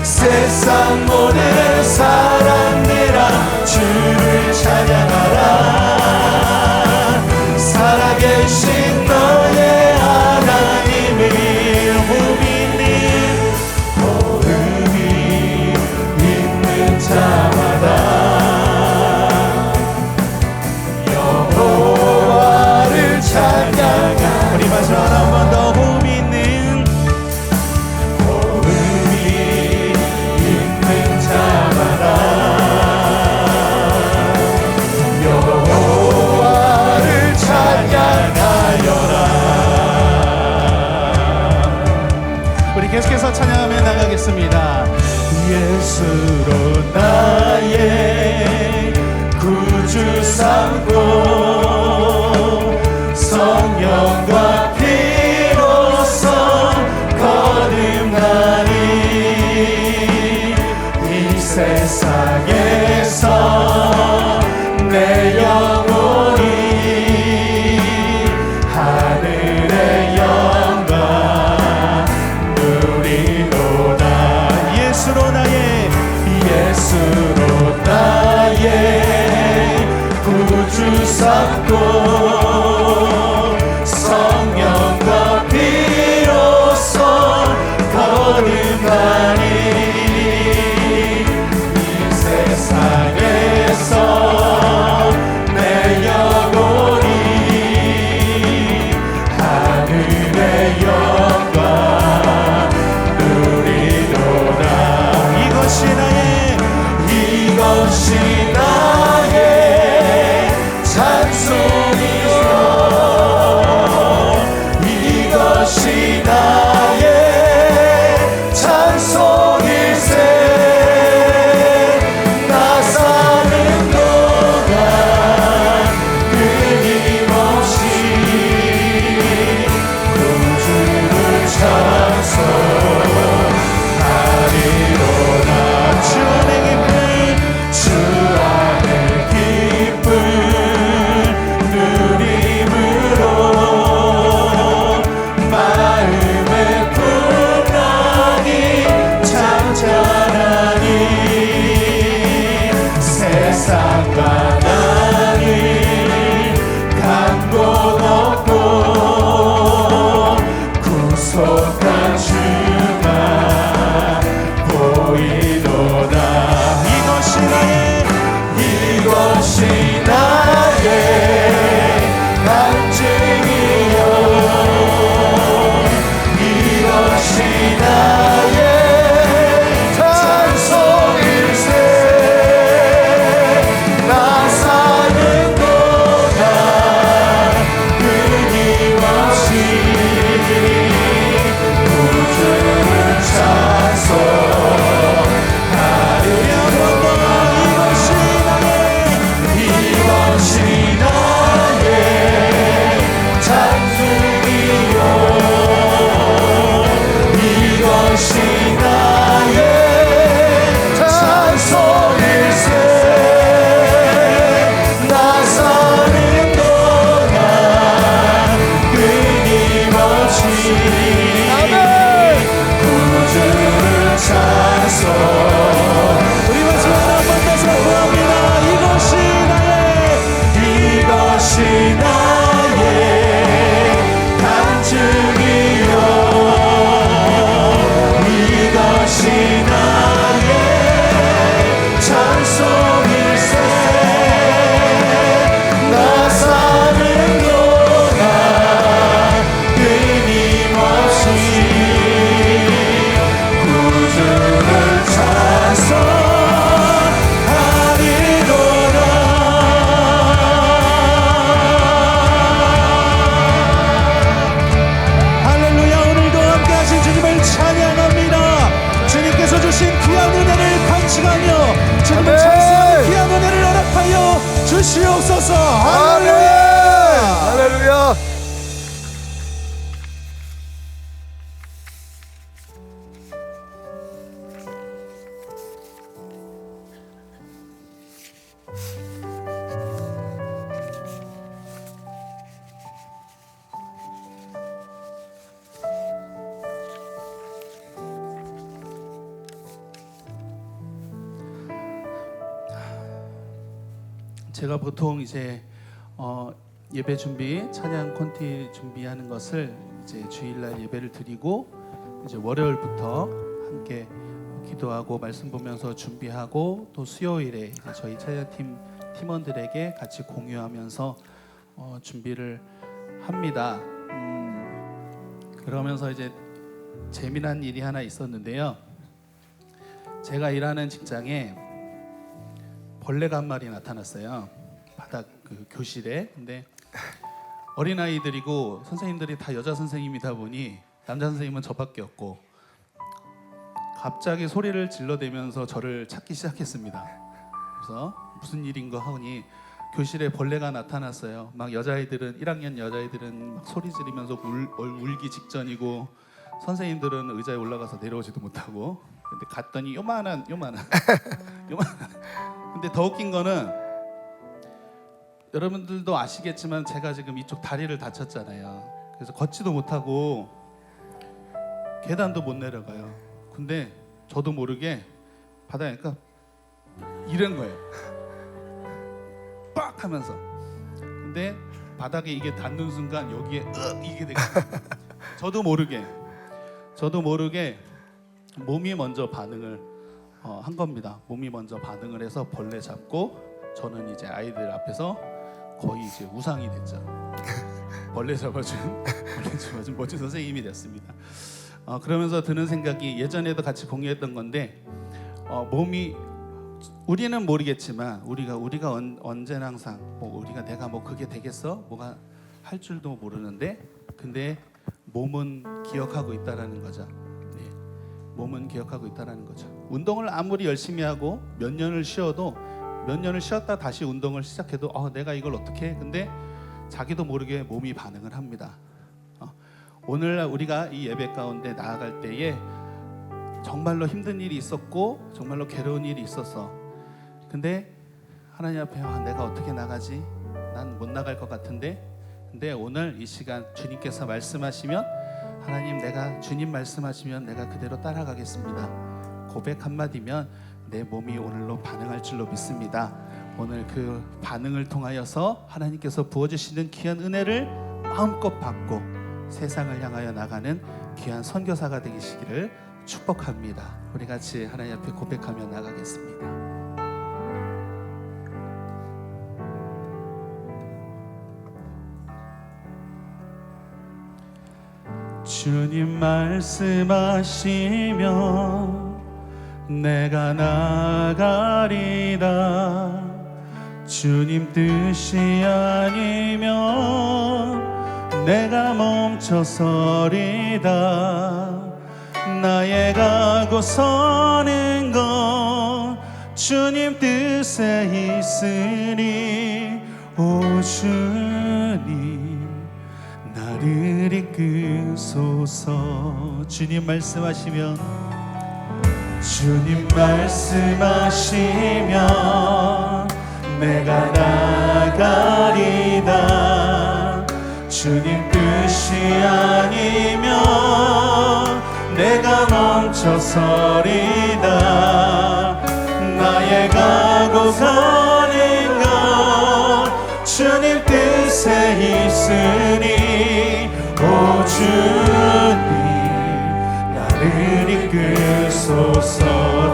세상 모든 사람들아 주를 찬양하라. 살아계신 너의 하나님을. 복음이 있는 자마다 여호와를 찬양하라. 삼고 성령과 피로써 거듭나니 이 세상에서 내 영혼이 하늘의 영광 누리도다. 이것이 나의 찬송이요 이것이 나의 찬송일세. 나 사는 동안 끊임없이 구주를 찬송하리로다. 주 안의 기쁨 누림으로 마음의 풍랑이 잔잔하니 세상과 나를 간 곳 없고 구속한 주만 보이도다. 이것이 나의 간증이요 이것이 나의 찬송일세. 나 사는 동안 끊임없이 구주를 찬송하리로다. 이것이 나의 찬송이요 이것이 나의 찬송일세. 나 사는 동안 끊임없이 구주를 찬송. 우리 마지막 한번 다시 구합니다. 이것이 나의 간증이요 이것이 나의 찬송일세. 나 사는 동안 끊임없이 구주를 찬송하리로다. 할렐루야. 오늘도 함께하신 주님을 찬양합니다. 주님께서 주신 귀한 은혜를 간직하며 주님을 찬송하는 귀한 은혜를 허락하여 주시옵소서. 할렐루야.
할렐루야.
제가 보통 이제 예배 준비, 찬양 콘티 준비하는 것을 이제 주일날 예배를 드리고 이제 월요일부터 함께 기도하고 말씀 보면서 준비하고 또 수요일에 이제 저희 찬양팀 팀원들에게 같이 공유하면서 준비를 합니다. 그러면서 이제 재미난 일이 하나 있었는데요. 제가 일하는 직장에 벌레가 한 마리 나타났어요. 바닥 그 교실에. 근데 어린아이들이고 선생님들이 다 여자 선생님이다 보니 남자 선생님은 저밖에 없고 갑자기 소리를 질러대면서 저를 찾기 시작했습니다. 그래서 무슨 일인가 하니 교실에 벌레가 나타났어요. 막 여자아이들은 1학년 여자아이들은 막 소리 지르면서 울기 직전이고 선생님들은 의자에 올라가서 내려오지도 못하고. 근데 갔더니 요만한 근데 더 웃긴 거는 여러분들도 아시겠지만 제가 지금 이쪽 다리를 다쳤잖아요. 그래서 걷지도 못하고 계단도 못 내려가요. 근데 저도 모르게 바닥에 이런 거예요. 빡 하면서. 근데 바닥에 이게 닿는 순간 여기에 이게 되거든요. 저도 모르게 몸이 먼저 반응을 한 겁니다. 몸이 먼저 반응을 해서 벌레 잡고 저는 이제 아이들 앞에서 거의 이제 우상이 됐죠. 벌레 잡아준 멋진 선생님이 됐습니다. 그러면서 드는 생각이 예전에도 같이 공유했던 건데 몸이 우리는 모르겠지만 우리가 언제나 항상 우리가 내가 그게 되겠어? 뭐가 할 줄도 모르는데 근데 몸은 기억하고 있다라는 거죠. 네. 몸은 기억하고 있다라는 거죠. 운동을 아무리 열심히 하고 몇 년을 쉬었다 다시 운동을 시작해도 내가 이걸 어떻게 해? 근데 자기도 모르게 몸이 반응을 합니다. 오늘 우리가 이 예배 가운데 나아갈 때에 정말로 힘든 일이 있었고 정말로 괴로운 일이 있었어. 근데 하나님 앞에 내가 어떻게 나가지? 난 못 나갈 것 같은데. 근데 오늘 이 시간 주님께서 말씀하시면 하나님 주님 말씀하시면 내가 그대로 따라가겠습니다. 고백 한마디면 내 몸이 오늘로 반응할 줄로 믿습니다. 오늘 그 반응을 통하여서 하나님께서 부어주시는 귀한 은혜를 마음껏 받고 세상을 향하여 나가는 귀한 선교사가 되시기를 축복합니다. 우리 같이 하나님 앞에 고백하며 나가겠습니다. 주님 말씀하시면 내가 나가리다. 주님 뜻이 아니면 내가 멈춰서리다. 나의 가고 서는 건 주님 뜻에 있으니 오 주님 나를 이끄소서. 주님 말씀하시면 내가 나가리다. 주님 뜻이 아니면 내가 멈춰서리다. 나의 가고 가는 건 주님 뜻에 있으니 오 주님 나를 이끄소서.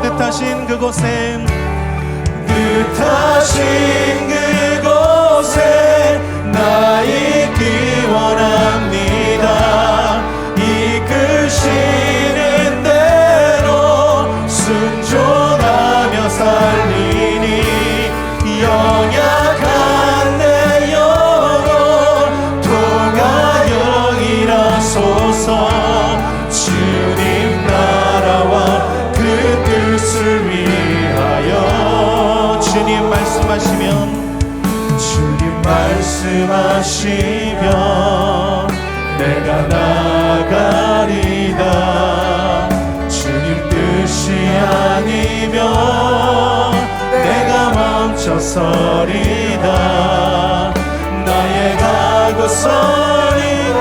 뜻하신 그곳에 나 있기 원합니다. 이끄시는 대로 순종하며 살리니 연약한 내 영혼 통하여이라소서. 주님 나라와 그 뜻을 위하여 주님 말씀하시면 내가 나가리다. 주님 뜻이 아니면 내가 멈춰서리다. 나의 가고 서는 건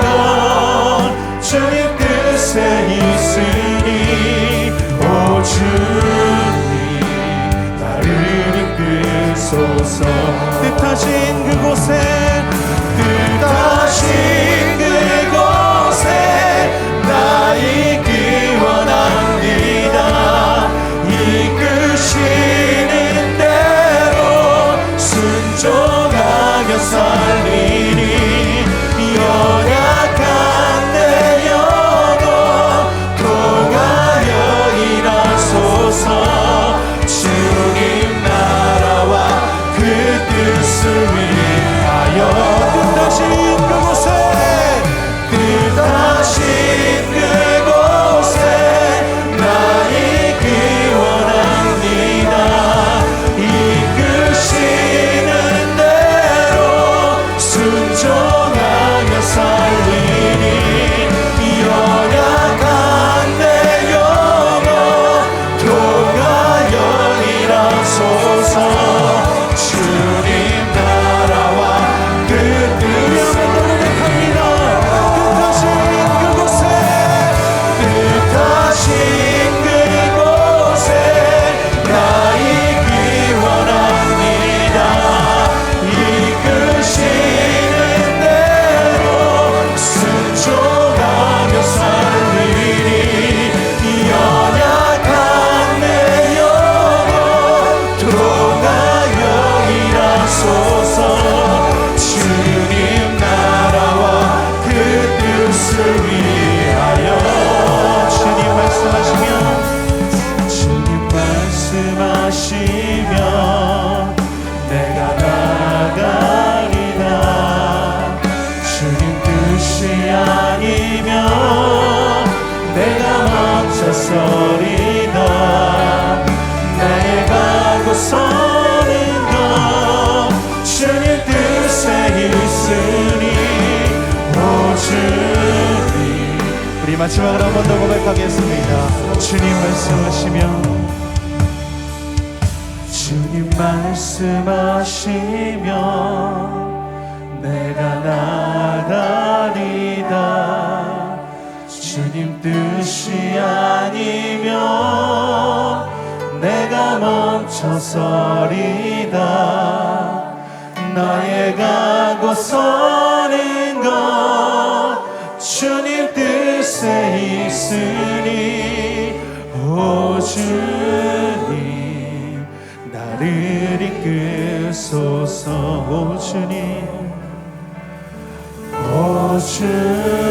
주님 뜻에 있으니 오 주님 나를 이끄소서. 뜻하신 그곳에 나 있기 원합니다. 이끄시는 대로 순종하며 살리니 연약한 내 영혼 통하여 일하소서. 주님 나라와 그 뜻을 위하여 뜻하신 그곳에 우리 마지막으로 한 번 더 고백하겠습니다. 주님 말씀하시며 주님 말씀하시며 내가 나가리다. 주님 뜻이 아니면 내가 멈춰서리다. 나의 가고 서는 것 주님 뜻에 있으니 오 주님 나를 이끄소서. 오 주님 오 주님